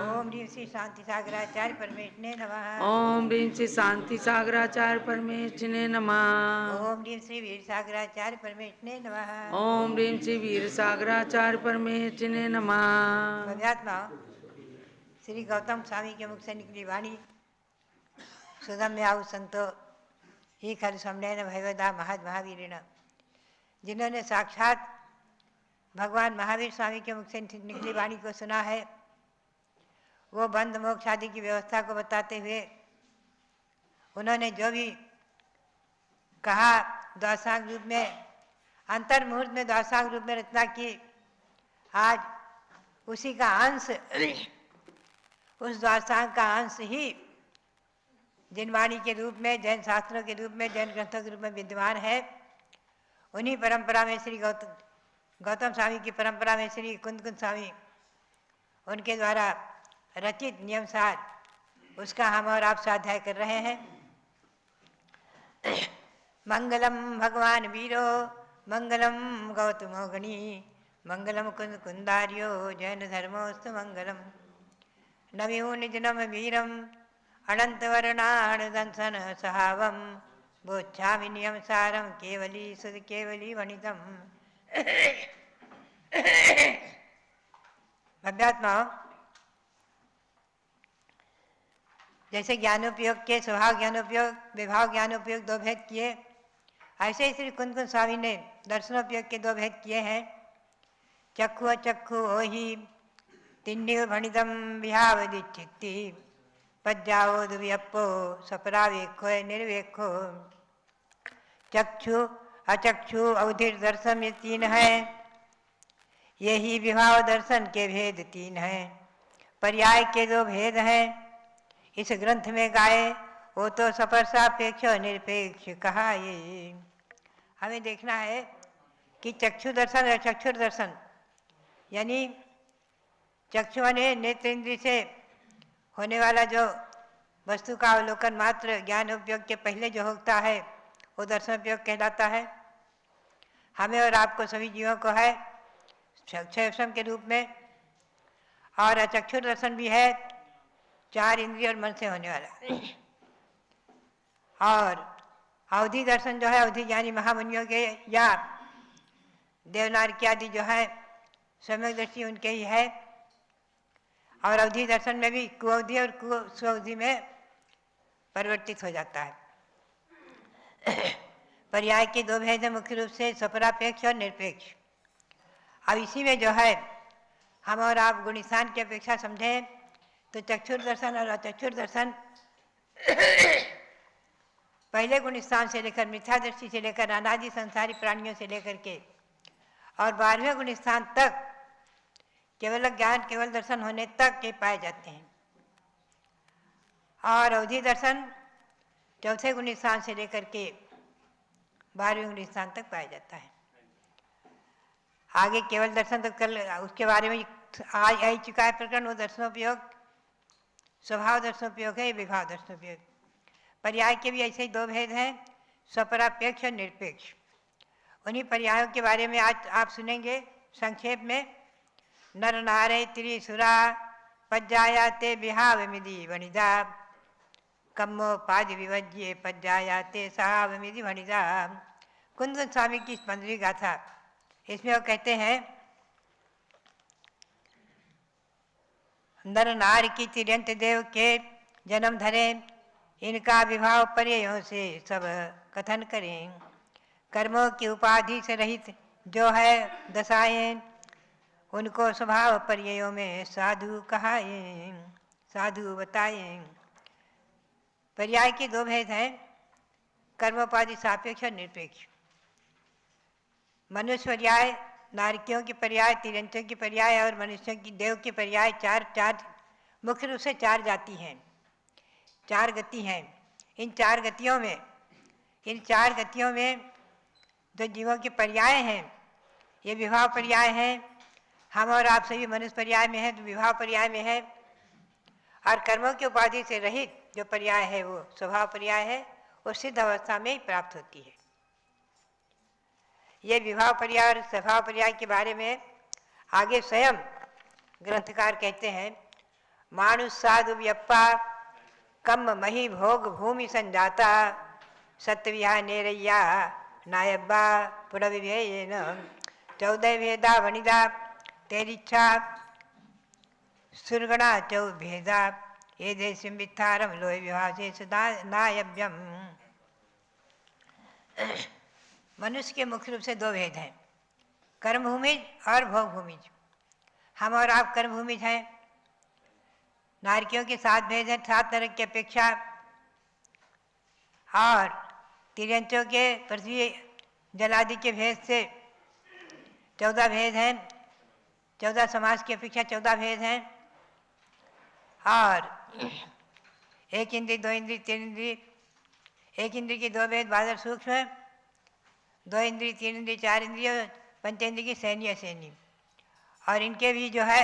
ओम ह्रीं श्री शांति सागराचार्य परमेष्ठिने नमः। ओम ह्रीं श्री शांति सागराचार्य परमेष्ठिने नमः। ओम ह्रीं श्री वीर सागराचार्य परमेष्ठिने नमः। ओम ह्रीं श्री वीर सागराचार्य परमेष्ठिने नमः। भव्यात्मा श्री गौतम स्वामी के मुख से निकली वाणी सुदम्य आउ संतो ही खल समनयन भैवदा महद महावीरिण, जिन्होंने साक्षात भगवान महावीर स्वामी के मुख से निकली वाणी को सुना है, वो बंध मोक्ष आदि की व्यवस्था को बताते हुए उन्होंने जो भी कहा द्वासांग रूप में, अंतर मुहूर्त में द्वासांग रूप में रचना की, आज उसी का अंश उस द्वादशांग का अंश ही जिन वाणी के रूप में, जैन शास्त्रों के रूप में, जैन ग्रंथों के रूप में विद्यमान है, उन्हीं परंपरा में श्री गौतम स्वामी की परंपरा में श्री कुंद स्वामी उनके द्वारा रचित नियमसार उसका हम और आप स्वाध्याय कर रहे हैं। मंगलम भगवान वीरो मंगलम गौतमो गणी मंगलम कुंद कुंदार्यो जैन धर्मोस्तु मंगलम नव्यो निजनम वीरम अनंत वर्णाण दंसन सहावम बोच्छामि नियम सारम केवली सुध केवली वणितम। अध्यात्मा जैसे ज्ञानोपयोग के स्वभाव ज्ञानोपयोग, विभाव ज्ञानोपयोग दो भेद किए, ऐसे ही श्री कुंद स्वामी ने दर्शनोपयोग के दो भेद किए हैं। चक्षु अचक्षु ओहि तिंडिव भणितम विहावदिचित्ति पज्जाओ दुव्यप्पो सपरावेखो निर्वेखो। चक्षु अचक्षु अवधिर दर्शन ये तीन है, यही विभाव दर्शन के भेद तीन हैं। पर्याय के दो भेद हैं इस ग्रंथ में गाए, वो तो सपर सापेक्ष और निरपेक्ष कहा। ये हमें देखना है कि चक्षु दर्शन और चक्षुर दर्शन, यानी चक्षु ने नेत्र इंद्रिय से होने वाला जो वस्तु का अवलोकन मात्र ज्ञान उपयोग के पहले जो होता है वो दर्शन उपयोग कहलाता है। हमें और आपको सभी जीवों को है चक्षुषम के रूप में, और अचक्षुर दर्शन भी है चार इंद्रिय और मन से होने वाला। और अवधि दर्शन जो है, अवधि यानी महामुनियों के या देवनारकी आदि जो है सम्यक दृष्टि उनके ही है। और अवधि दर्शन में भी कुअवधि और स्वअवधि में परिवर्तित हो जाता है। पर्याय के दो भेद हैं मुख्य रूप से, सपरापेक्ष और निरपेक्ष। अब इसी में जो है हम और आप गुणस्थान की अपेक्षा समझें तो चक्षुर दर्शन और अचक्षुर दर्शन पहले गुणस्थान से लेकर मिथ्या दृष्टि से लेकर अनादि संसारी प्राणियों से लेकर के और 12वें गुणस्थान तक केवल ज्ञान केवल दर्शन होने तक के पाए जाते हैं। और अवधि दर्शन चौथे गुणस्थान से लेकर के 12वें गुणस्थान तक पाया जाता है। आगे केवल दर्शन तो कल उसके बारे में आज आ चुका है प्रकरण, वो दर्शनोपयोग स्वभाव दर्शनोपयोग है, विभाव दर्शनोपयोग। पर्याय के भी ऐसे ही दो भेद हैं, स्वपरापेक्ष और निरपेक्ष। उन्हीं पर्यायों के बारे में आज आप सुनेंगे संक्षेप में। नर नारे त्रिसुरा पज्जायाते विहावमिधि वनिदा कम्मोपाधि विभज्ये पज्जायाते सहावमिधि वनिदा। कुंद स्वामी की 15वीं गाथा, इसमें वो कहते हैं नर नार की तिर्यंत देव के जन्म धरे, इनका विभाव पर्यायों से सब कथन करें। कर्मों की उपाधि से रहित जो है दशाएं, उनको स्वभाव पर्यायों में साधु कहाएं, साधु बताएं। पर्याय के दो भेद हैं, कर्मोपाधि सापेक्ष और निरपेक्ष। मनुष्य पर्याय, नारकियों की पर्याय, तिरंचों की पर्याय और मनुष्यों की देव की पर्याय चार मुख्य रूप से 4 जाति हैं, 4 गति हैं। इन 4 गतियों में जो जीवों के पर्याय हैं ये विभाव पर्याय हैं। हम और आप सभी मनुष्य पर्याय में हैं तो विभाव पर्याय में है। और कर्मों की उपाधि से रहित जो पर्याय है वो स्वभाव पर्याय है, वो सिद्ध अवस्था में ही प्राप्त होती है। ये विभाव पर्याय और स्वभाव पर्याय के बारे में आगे स्वयं ग्रंथकार कहते हैं। मानुष साधु व्यप्पा कम मही भोग भूमि संजाता सत्यविहा नेरैया नायब्बा पुरविभेयेन 14 भेदा वनिदा तेरिच्छा सुरगणा 14 भेदा ये देश मिथ्यारम लोह विभाषे सदा नायव्यम। मनुष्य के मुख्य रूप से 2 भेद हैं, कर्मभूमिज और भोगभूमिज। हम और आप कर्मभूमिज हैं। नारकियों के 7 भेद हैं, 7 नरक की अपेक्षा। और तिर्यंचों के पृथ्वी जलादि के भेद से 14 भेद हैं, 14 समाज की अपेक्षा 14 भेद हैं। और एक इंद्रिय, दो इंद्रिय, तीन इंद्रिय, एक इंद्रिय की दो भेद बादल सूक्ष्म, दो इंद्रिय, तीन इंद्रिय, चार इंद्रिय, पंचेंद्रिय की सैन्य। और इनके भी जो है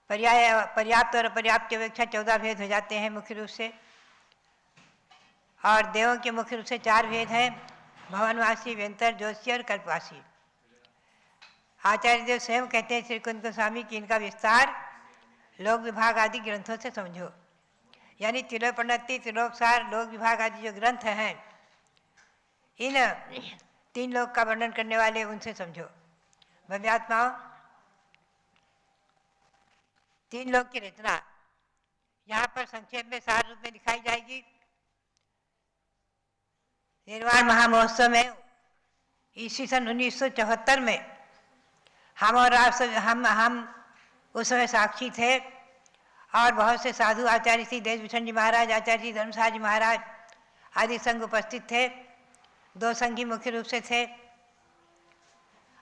पर्याप्त और अपर्याप्त की अपेक्षा 14 भेद हो जाते हैं मुख्य रूप से। और देवों के मुख्य रूप से 4 भेद हैं, भवनवासी, व्यंतर, ज्योतिषी और कल्पवासी। आचार्य देव स्वयं कहते हैं श्री कुंद गोस्वामी की इनका विस्तार लोक विभाग आदि ग्रंथों से समझो। यानी तिलोपन्नति, तिलोकसार, लोक विभाग आदि जो ग्रंथ हैं, इन 3 लोक का वर्णन करने वाले उनसे समझो। भव्यात्माओं, 3 लोक की रचना यहाँ पर संक्षेप में सार रूप में दिखाई जाएगी। निर्वाण महामहोत्सव में ईस्वी सन 1974 में हम और आप सब हम उस समय साक्षी थे और बहुत से साधु आचार्य श्री देश भूषण जी महाराज, आचार्य श्री धर्मसार जी महाराज आदि संघ उपस्थित थे। 2 संघी मुख्य रूप से थे।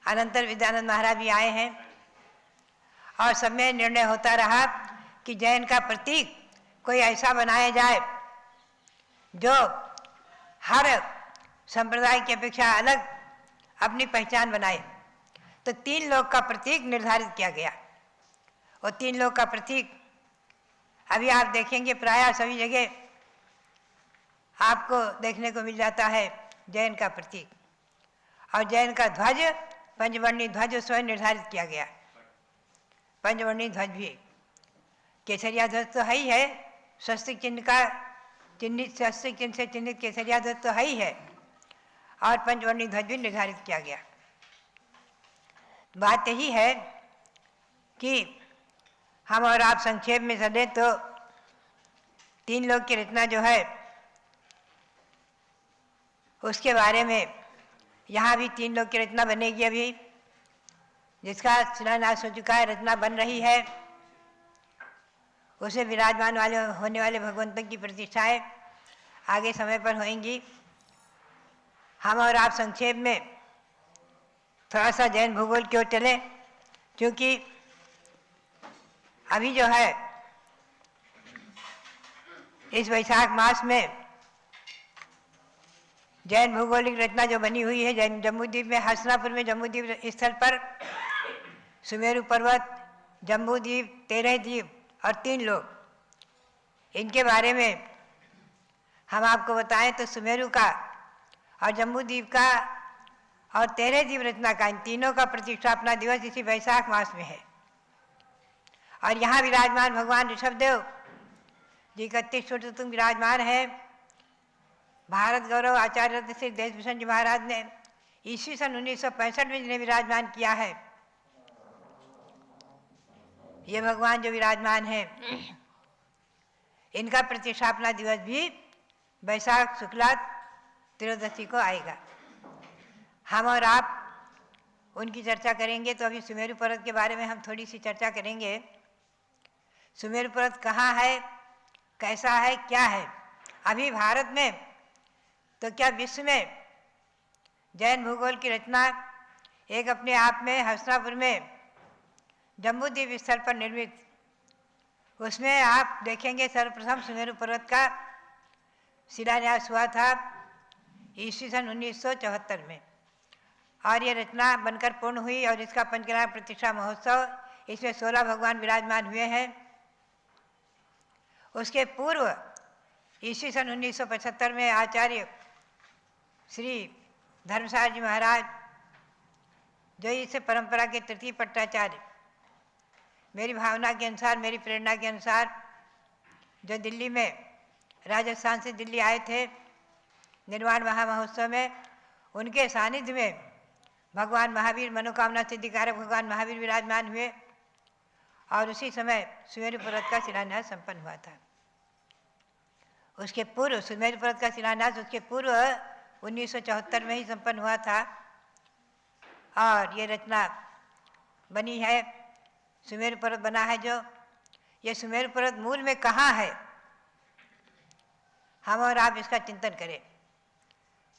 अनंतर विद्यानंद महाराज भी आए हैं और सब में निर्णय होता रहा कि जैन का प्रतीक कोई ऐसा बनाया जाए जो हर संप्रदाय की अपेक्षा अलग अपनी पहचान बनाए। तो 3 लोक का प्रतीक निर्धारित किया गया। और 3 लोक का प्रतीक अभी आप देखेंगे प्रायः सभी जगह आपको देखने को मिल जाता है जैन का प्रतीक। और जैन का ध्वज, पंचवर्णी ध्वज स्वयं निर्धारित किया गया। पंचवर्णी ध्वज भी, केसरिया ध्वज तो है ही है, स्वस्तिक चिन्ह का चिन्हित, स्वस्तिक चिन्ह से चिन्हित केसरिया ध्वज तो है ही है, और पंचवर्णी ध्वज भी निर्धारित किया गया। बात यही है कि हम और आप संक्षेप में चलें तो 3 लोक की रचना जो है उसके बारे में यहाँ भी 3 लोक की रचना बनेगी। अभी जिसका शिलान्यास हो चुका है, रचना बन रही है, उसे विराजमान होने वाले भगवंतों की प्रतिष्ठाएं आगे समय पर होंगी। हम और आप संक्षेप में थोड़ा सा जैन भूगोल की ओर चलें, क्योंकि अभी जो है इस वैशाख मास में जैन भौगोलिक रचना जो बनी हुई है जम्बूद्वीप में, हसनापुर में जम्बूद्वीप स्थल पर सुमेरु पर्वत, जम्बूद्वीप, 13 द्वीप और 3 लोक, इनके बारे में हम आपको बताएं तो सुमेरु का और जम्बूद्वीप का और 13 द्वीप रचना का, इन तीनों का प्रतिष्ठापना दिवस इसी वैशाख मास में है। और यहाँ विराजमान भगवान ऋषभदेव जी 31 फुट तुम विराजमान है। भारत गौरव आचार्य रत्न श्री देश भूषण जी महाराज ने ईस्वी सन 1965 में जिन्हें विराजमान किया है, ये भगवान जो विराजमान है, इनका प्रतिष्ठापना दिवस भी वैशाख शुक्ला त्रयोदशी को आएगा। हम और आप उनकी चर्चा करेंगे। तो अभी सुमेरु पर्वत के बारे में हम थोड़ी सी चर्चा करेंगे। सुमेरु पर्वत कहाँ है, कैसा है, क्या है। अभी भारत में तो क्या विश्व में जैन भूगोल की रचना एक अपने आप में हसनापुर में जम्बूद्वीप स्थल पर निर्मित, उसमें आप देखेंगे सर्वप्रथम सुमेरु पर्वत का शिलान्यास हुआ था ईस्वी सन 1974 में, और ये रचना बनकर पूर्ण हुई। और इसका पंचकला प्रतिष्ठा महोत्सव, इसमें 16 भगवान विराजमान हुए हैं। उसके पूर्व ईस्वी सन 1975 में आचार्य श्री धर्मसार जी महाराज, जो इस परंपरा के तृतीय पट्टाचार्य, मेरी भावना के अनुसार, मेरी प्रेरणा के अनुसार, जो दिल्ली में राजस्थान से दिल्ली आए थे निर्वाण महामहोत्सव में, उनके सानिध्य में भगवान महावीर, मनोकामना सिद्धिकारक भगवान महावीर विराजमान हुए। और उसी समय सुमेरु पर्वत का शिलान्यास संपन्न हुआ था। उसके पूर्व सुमेरु पर्वत का शिलान्यास उसके पूर्व 1974 में ही संपन्न हुआ था। और ये रचना बनी है, सुमेरु पर्वत बना है। जो ये सुमेरु पर्वत मूल में कहाँ है, हम और आप इसका चिंतन करें।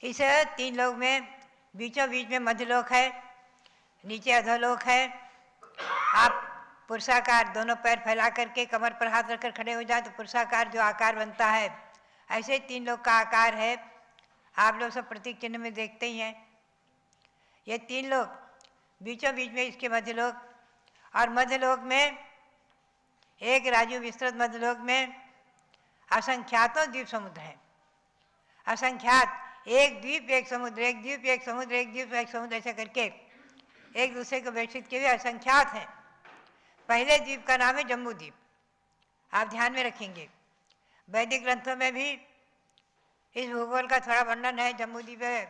इस 3 लोक में बीचों बीच में मध्यलोक है, नीचे अधोलोक है। आप पुरुषाकार, दोनों पैर फैला करके कमर पर हाथ रखकर खड़े हो जाए तो पुरुषाकार जो आकार बनता है, ऐसे 3 लोग का आकार है। आप लोग सब प्रतीक चिन्ह में देखते ही हैं। ये 3 लोग, बीचों बीच में इसके मध्यलोक, और मध्यलोक में एक राजू विस्तृत मध्यलोक में असंख्यातों द्वीप समुद्र हैं। असंख्यात, एक द्वीप एक समुद्र, एक द्वीप एक समुद्र, एक द्वीप एक समुद्र, ऐसे करके एक दूसरे को वेष्टित किए हुए असंख्यात हैं। पहले द्वीप का नाम है जम्बू द्वीप, आप ध्यान में रखेंगे। वैदिक ग्रंथों में भी इस भूगोल का थोड़ा वर्णन है। जम्बू द्वीप है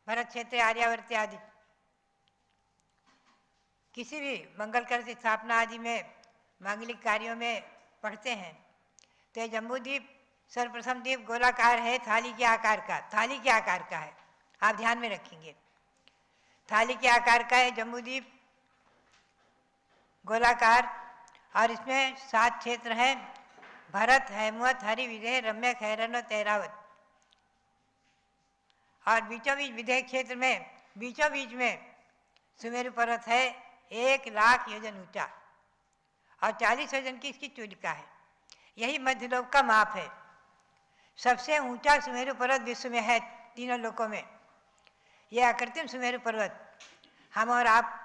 भरत क्षेत्र, आर्यावर्त आदि। किसी भी मंगल कलश स्थापना आदि में, मांगलिक कार्यों में पढ़ते हैं तो ये जम्बू द्वीप सर्वप्रथम द्वीप गोलाकार है, थाली के आकार का, थाली के आकार का है, आप ध्यान में रखेंगे। थाली के आकार का है जम्बू द्वीप, गोलाकार, और इसमें 7 क्षेत्र हैं। भरत, हेमवत, हरि, विदेह, रम्यक, हैरनवत, ऐरावत। और बीचों बीच विदेह क्षेत्र में बीचों बीच में सुमेरु पर्वत है, 1 लाख योजन ऊंचा, और 40 योजन की इसकी चूलिका है। यही मध्यलोक का माप है। सबसे ऊंचा सुमेरु पर्वत विश्व में है, तीनों लोकों में। यह अकृत्रिम सुमेरु पर्वत हम और आप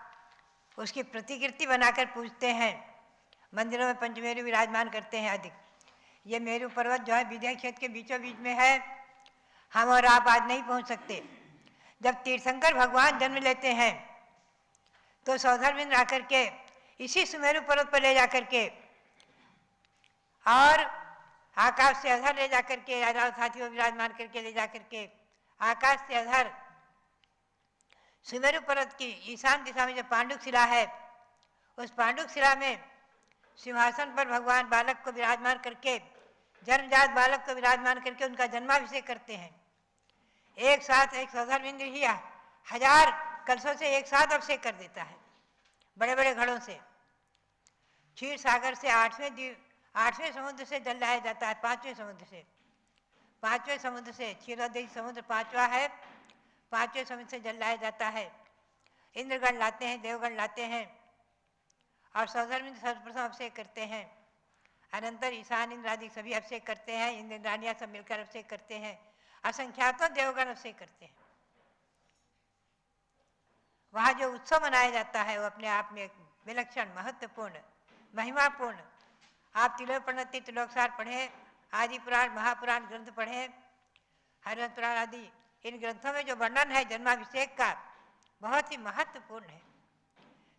उसकी प्रतिकृति बनाकर पूजते हैं, मंदिरों में पंचमेरु विराजमान करते हैं अधिक। ये मेरु पर्वत जो है विदेह क्षेत्र के बीचों बीच में है, हम और आप आज नहीं पहुंच सकते। जब तीर्थंकर भगवान जन्म लेते हैं तो सौधर्मिंद आकर के इसी सुमेरु पर्वत पर ले जाकर के और आकाश से अधर ले जाकर के ऐरावत हाथी को विराजमान करके ले जाकर के आकाश से अधर सुमेरु पर्वत की ईशान दिशा में जो पांडुक शिला है, उस पांडुक शिला में सिंहासन पर भगवान बालक को विराजमान करके, जन्मजात बालक को विराजमान करके उनका जन्माभिषेक करते हैं। एक साथ एक सौधर्मिंद ही 1000 कलशों से एक साथ अभिषेक कर देता है, बड़े बड़े घड़ों से। क्षीर सागर से 8वें समुद्र से जल लाया जाता है, 5वें समुद्र से। 5वें समुद्र से, क्षीरोदय समुद्र 5वां है, 5वें समुद्र से जल लाया जाता है। इंद्रगण लाते हैं, देवगण लाते हैं, और सौधर्मिंद सर्वप्रथम अभिषेक करते हैं। अनंतर ईशान इंद्र आदि सभी अभिषेक करते हैं, इंद्र इंद्राणियाँ सब मिलकर अभिषेक करते हैं, असंख्यातों देवगण अभिषेक करते हैं। वहाँ जो उत्सव मनाया जाता है वो अपने आप में विलक्षण, महत्वपूर्ण, महिमापूर्ण। आप तिलोपनति, तिलोकसार पढ़े, आदि पुराण, महापुराण ग्रंथ पढ़े, हरिवंश पुराण आदि, इन ग्रंथों में जो वर्णन है जन्माभिषेक का बहुत ही महत्वपूर्ण है।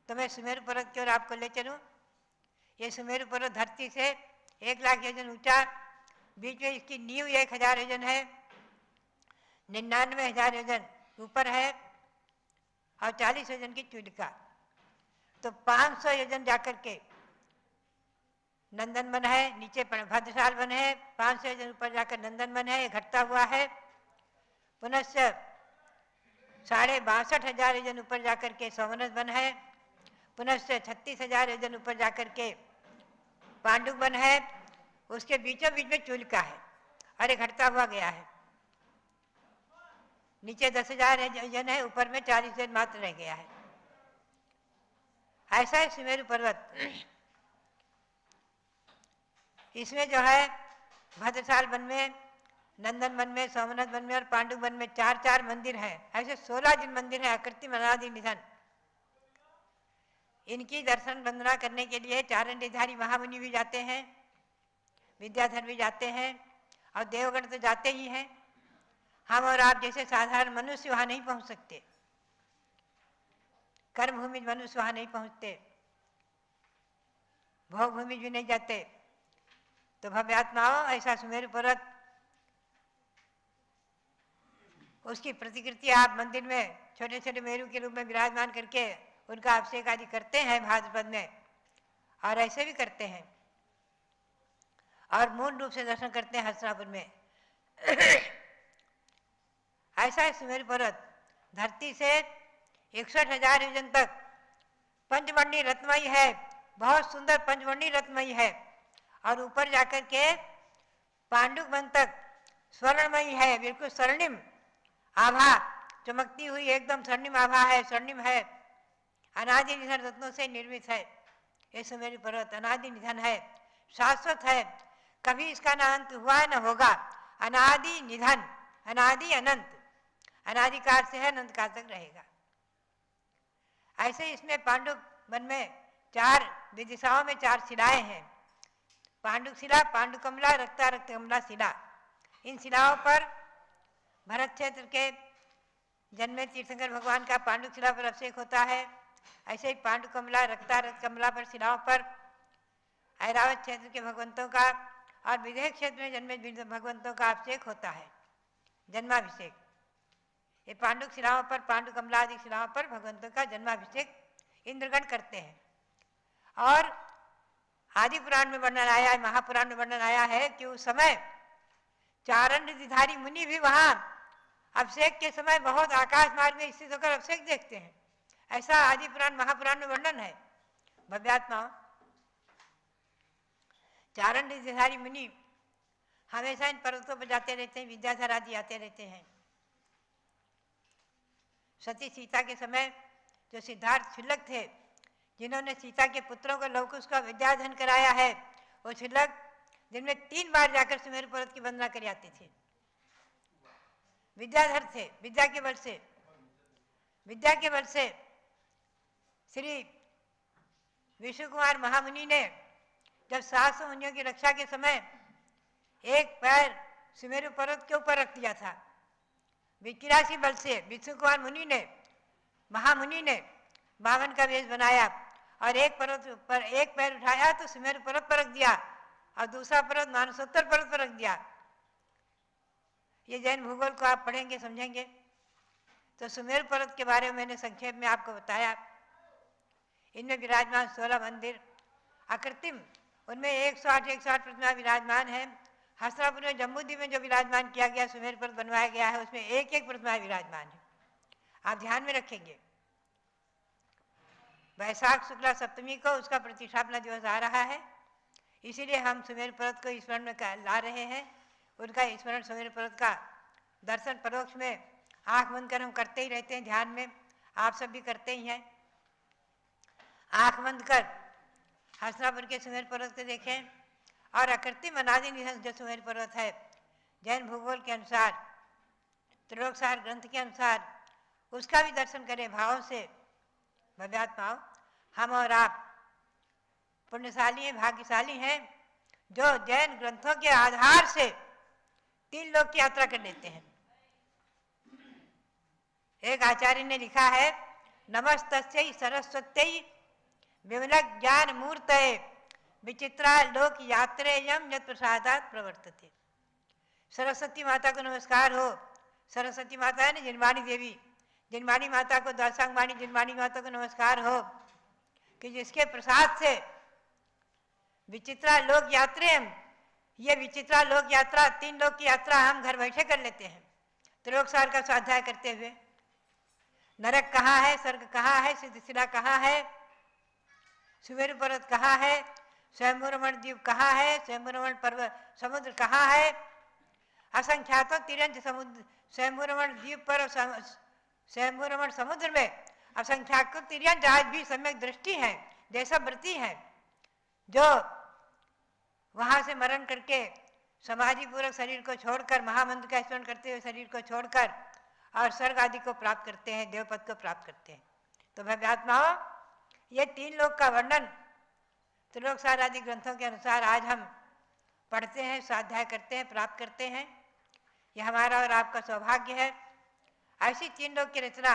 तो मैं सुमेरु पर्वत की ओर आपको ले चलूँ। ये सुमेरु पर्वत धरती से 1 लाख योजन ऊंचा, बीच में इसकी नींव 1000 योजन है, 99,000 योजन ऊपर है, और 40 योजन की चूलिका। तो 500 योजन जाकर के नंदन वन है, नीचे भद्रशाल वन है, 500 योजन ऊपर जाकर नंदन वन है, ये घटता हुआ है। पुनश्च 62,500 योजन ऊपर जाकर के सोमनाथ वन है, पुनश्च 36,000 योजन ऊपर जाकर के पांडुक वन है, उसके बीचों बीच में चूलिका है, और ये घटता हुआ गया है। नीचे 10,000 योजन है, ऊपर में 40 योजन मात्र रह गया है। ऐसा है सुमेरु पर्वत। इसमें जो है भद्रशाल वन में, नंदन वन में, सोमनाथ वन में और पांडुक वन में 4 मंदिर हैं। ऐसे 16 जिन मंदिर हैं अकृत्रिम अनादि निधन। इनकी दर्शन वंदना करने के लिए चारण्यधारी महामुनि भी जाते हैं, विद्याधर भी जाते हैं, और देवगण तो जाते ही हैं। हम और आप जैसे साधारण मनुष्य वहाँ नहीं पहुँच सकते, कर्मभूमि मनुष्य वहाँ नहीं पहुँचते, भोग भूमि भी नहीं जाते। तो भव्यात्माओं, ऐसा सुमेरु पर्वत, उसकी प्रतिकृति आप मंदिर में छोटे छोटे मेरू के रूप में विराजमान करके उनका अभिषेक आदि करते हैं भाद्रपद में, और ऐसे भी करते हैं, और मूल रूप से दर्शन करते हैं हस्तिनापुर में। ऐसा है सुमेरु पर्वत। धरती से 61,000 योजन तक पंचवर्णी रत्नमयी है, बहुत सुंदर पंचवर्णी रत्नमयी है, और ऊपर जाकर के पांडुक वन तक स्वर्णमयी है, बिल्कुल स्वर्णिम आभा, चमकती हुई एकदम स्वर्णिम आभा है, स्वर्णिम है, अनादि निधन रत्नों से निर्मित है। ये सुमेरु पर्वत अनादि निधन है, शाश्वत है, कभी इसका ना अंत हुआ न होगा। अनादि निधन, अनादि अनंत, अनादिकाल से है, अनंत काल तक रहेगा। ऐसे इसमें पांडुक वन में 4 विदिशाओं में 4 शिलाएं हैं। पांडुक शिला, पांडुकमला, रक्ता रक्तकमला शिला। इन शिलाओं पर भरत क्षेत्र के जन्मे तीर्थंकर भगवान का पांडुक शिला पर अभिषेक होता है। ऐसे ही पांडुकमला, रक्ता रक्तकमला पर शिलाओं पर ऐरावत क्षेत्र के भगवंतों का और विदेह क्षेत्र में जन्मे भगवंतों का अभिषेक होता है, जन्माभिषेक। ये पांडुक शिलाओं पर, पांडुकमला आदि शिलाओं पर भगवंतों का जन्माभिषेक इंद्रगण करते हैं। और आदि पुराण में वर्णन आया है, महापुराण में वर्णन आया है कि उस समय चारण रिधिधारी मुनि भी वहां अभिषेक के समय बहुत आकाश मार्ग में स्थित होकर अभिषेक देखते हैं। ऐसा आदि पुराण महापुराण में वर्णन है। भव्यात्मा चारण रिधिधारी मुनि हमेशा इन पर्वतों पर जाते रहते हैं, विद्याधर आदि आते रहते हैं। सती सीता के समय जो सिद्धार्थ शुल्लक थे, जिन्होंने सीता के पुत्रों को लवकुश का विद्याधन कराया है, वो शुल्लक दिन में 3 बार जाकर सुमेरु पर्वत की वंदना कर आते थे। विद्याधर थे, विद्या के बल से श्री विष्णु कुमार महामुनि ने जब 700 मुनियों की रक्षा के समय एक पैर सुमेरु पर्वत के ऊपर रख दिया था, विकिरासी बल से विष्णु कुमार मुनि ने, महामुनि ने बावन का वेश बनाया और एक पर्वत पर एक पैर उठाया तो सुमेरु पर्वत पर रख दिया और दूसरा पर्वत मानसोत्तर पर्वत पर रख दिया। ये जैन भूगोल को आप पढ़ेंगे समझेंगे। तो सुमेरु पर्वत के बारे में मैंने संक्षेप में आपको बताया। इनमें विराजमान 16 मंदिर अकृत्रिम, उनमें 108 प्रतिमा विराजमान है। हस्तिनापुर में जम्बूद्वीप में जो विराजमान किया गया, सुमेरु पर्वत बनवाया गया है, उसमें एक एक प्रतिमा विराजमान है। आप ध्यान में रखेंगे। वैशाख शुक्ला सप्तमी को उसका प्रतिष्ठापना दिवस आ रहा है, इसीलिए हम सुमेरु पर्वत को स्मरण में ला रहे हैं। उनका स्मरण, सुमेरु पर्वत का दर्शन परोक्ष में आंख बंद कर हम करते ही रहते हैं, ध्यान में। आप सब भी करते ही हैं। आंख बंद कर हस्तिनापुर के सुमेरु पर्वत को देखें और अकृत्रिम अनादि निधन जो सुमेरु पर्वत है, जैन भूगोल के अनुसार, त्रिलोकसार ग्रंथ के अनुसार, उसका भी दर्शन करें भावों से। भव्यात्माओं, हम और आप पुण्यशाली हैं, भाग्यशाली हैं, जो जैन ग्रंथों के आधार से 3 लोक की यात्रा कर लेते हैं। एक आचार्य ने लिखा है, नमस्तस्यै सरस्वत्यै विमलक ज्ञान मूर्तये विचित्रा लोक यात्रेयम यत् प्रसादात् प्रवर्तते। सरस्वती माता को नमस्कार हो। सरस्वती माता है ना जिनवाणी देवी, जिनवाणी माता को, दासांगवाणी जिनवाणी माता को नमस्कार हो कि जिसके प्रसाद से विचित्रा लोक यात्रेयम, ये विचित्रा लोक यात्रा, 3 लोक की यात्रा हम घर बैठे कर लेते हैं त्रिलोकसार का स्वाध्याय करते हुए। नरक कहाँ है, स्वर्ग कहाँ है, सिद्धशिला कहाँ है, सुमेरु पर्वत कहाँ है, स्वयंभूरमण द्वीप कहाँ है, स्वयंभूरमण पर्वत समुद्र कहाँ है। असंख्यातों तिरंज समुद्र, स्वयंभूरमण द्वीप पर, स्वयंभूरमण समुद्र में असंख्यातों तिरंज आज भी सम्यक दृष्टि है, देशव्रती हैं, जो वहाँ से मरण करके समाधि पूर्वक शरीर को छोड़कर, महामंत्र का स्मरण करते हुए शरीर को छोड़कर और स्वर्ग आदि को प्राप्त करते हैं, देवपद को प्राप्त करते हैं। तो भव्यात्माओं, ये 3 लोक का वर्णन त्रिलोकसार आदि ग्रंथों के अनुसार आज हम पढ़ते हैं, स्वाध्याय करते हैं, प्राप्त करते हैं। यह हमारा और आपका सौभाग्य है। ऐसी 3 लोक की रचना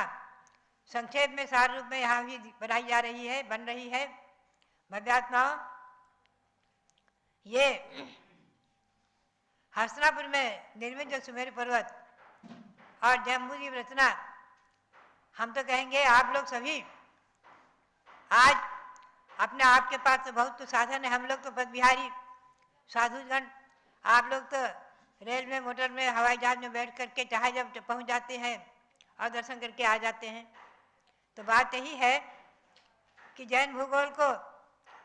संक्षेप में, सार रूप में यहाँ भी बनाई जा रही है, बन रही है। भव्यात्माओं, ये हस्तिनापुर में निर्मित जो सुमेरु पर्वत और जम्बूद्वीप रचना, हम तो कहेंगे आप लोग सभी आज अपने आप के पास तो बहुत तो साधन है। हम लोग तो पद बिहारी साधुगण, आप लोग तो रेल में, मोटर में, हवाई जहाज में बैठ करके चाहे जब पहुंच जाते हैं और दर्शन करके आ जाते हैं। तो बात यही है कि जैन भूगोल को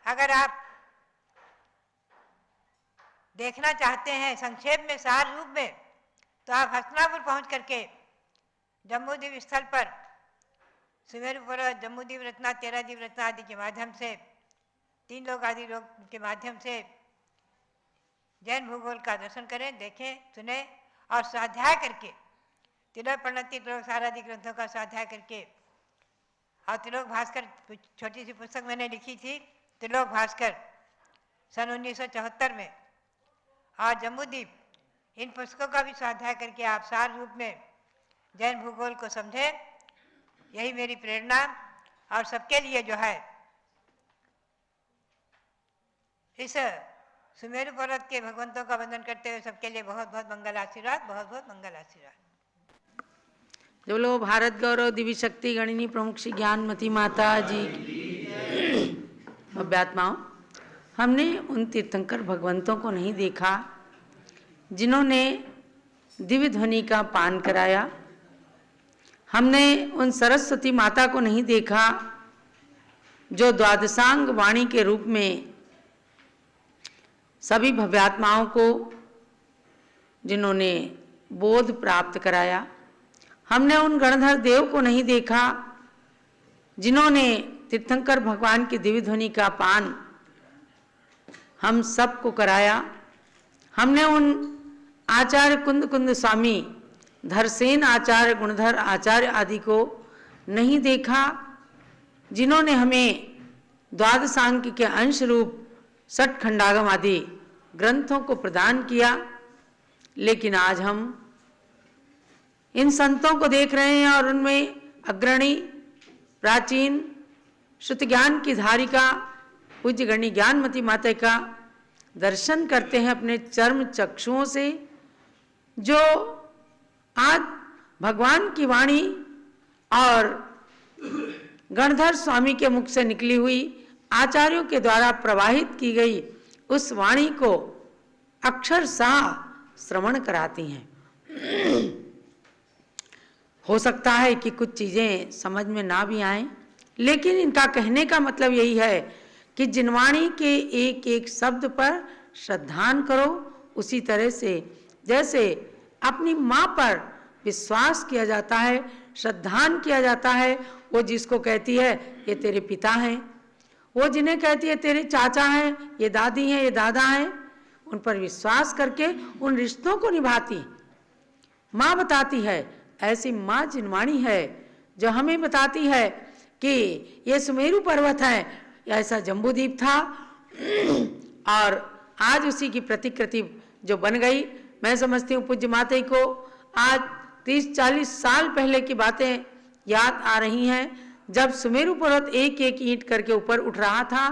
अगर आप देखना चाहते हैं संक्षेप में, सार रूप में, तो आप हस्तिनापुर पहुंच करके जम्बूद्वीप स्थल पर सुमेरु पर्वत, जम्बूद्वीप रचना, 13 द्वीप रचना आदि के माध्यम से 3 लोक आदि लोग के माध्यम से जैन भूगोल का दर्शन करें, देखें, सुने और स्वाध्याय करके, तिलोक प्रणति तिलोक सारादि ग्रंथों का स्वाध्याय करके, और तिलोक भास्कर छोटी सी पुस्तक मैंने लिखी थी, तिलोक भास्कर सन 1974 में, और जम्बूद्वीप, इन पुस्तकों का भी स्वाध्याय करके आप सार रूप में जैन भूगोल को समझें। यही मेरी प्रेरणा, और सबके लिए जो है इस सुमेरु पर्वत के भगवंतों का वंदन करते हुए सबके लिए बहुत बहुत मंगल आशीर्वाद, बहुत बहुत मंगल आशीर्वाद। जो लोग भारत गौरव दिव्य शक्ति गणिनी प्रमुख श्री ज्ञानमती माता जी अभ्यात्माओं, हमने उन तीर्थंकर भगवंतों को नहीं देखा जिन्होंने दिव्य ध्वनि का पान कराया। हमने उन सरस्वती माता को नहीं देखा जो द्वादशांग वाणी के रूप में सभी भव्यात्माओं को जिन्होंने बोध प्राप्त कराया। हमने उन गणधर देव को नहीं देखा जिन्होंने तीर्थंकर भगवान की दिव्य ध्वनि का पान हम सबको कराया। हमने उन आचार्य कुंद स्वामी, धरसेन आचार्य, गुणधर आचार्य आदि को नहीं देखा जिन्होंने हमें द्वादशांग के अंश रूप षट खंडागम आदि ग्रंथों को प्रदान किया। लेकिन आज हम इन संतों को देख रहे हैं और उनमें अग्रणी प्राचीन श्रुत ज्ञान की धारिका पूज्य गणी ज्ञानमती माता का दर्शन करते हैं अपने चर्म चक्षुओं से, जो आज भगवान की वाणी और गणधर स्वामी के मुख से निकली हुई आचार्यों के द्वारा प्रवाहित की गई उस वाणी को अक्षरशः श्रवण कराती हैं। हो सकता है कि कुछ चीजें समझ में ना भी आए, लेकिन इनका कहने का मतलब यही है कि जिन वाणी के एक एक शब्द पर श्रद्धान करो, उसी तरह से जैसे अपनी माँ पर विश्वास किया जाता है, श्रद्धान किया जाता है, वो जिसको कहती है ये तेरे पिता हैं, वो जिन्हें कहती है तेरे चाचा हैं, ये दादी हैं, ये दादा हैं, उन पर विश्वास करके उन रिश्तों को निभाती माँ बताती है। ऐसी माँ जिनवाणी है जो हमें बताती है कि ये सुमेरु पर्वत है, ऐसा जम्बूद्वीप था और आज उसी की प्रतिकृति जो बन गई। मैं समझती हूँ पूज्य माता को आज 30-40 साल पहले की बातें याद आ रही हैं, जब सुमेरु पर्वत एक एक ईंट करके ऊपर उठ रहा था।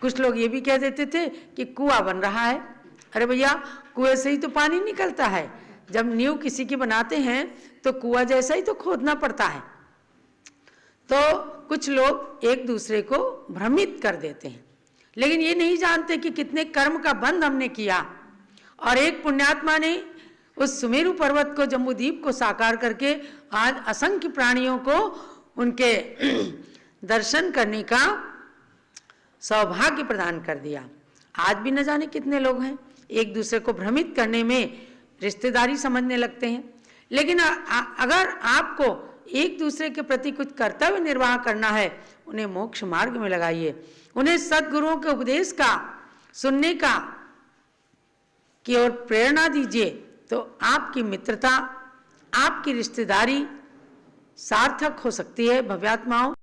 कुछ लोग ये भी कह देते थे कि कुआं बन रहा है। अरे भैया, कुएं से ही तो पानी निकलता है। जब नींव किसी की बनाते हैं तो कुआं जैसा ही तो खोदना पड़ता है। तो कुछ लोग एक दूसरे को भ्रमित कर देते हैं, लेकिन ये नहीं जानते कि कितने कर्म का बंध हमने किया। और एक पुण्यात्मा ने उस सुमेरु पर्वत को, जम्बूद्वीप को साकार करके आज असंख्य प्राणियों को उनके दर्शन करने का सौभाग्य प्रदान कर दिया। आज भी न जाने कितने लोग हैं एक दूसरे को भ्रमित करने में रिश्तेदारी समझने लगते हैं। लेकिन अगर आपको एक दूसरे के प्रति कुछ कर्तव्य निर्वाह करना है, उन्हें मोक्ष मार्ग में लगाइए, उन्हें सद्गुरुओं के उपदेश का सुनने का की ओर प्रेरणा दीजिए, तो आपकी मित्रता, आपकी रिश्तेदारी सार्थक हो सकती है। भव्यात्माओं,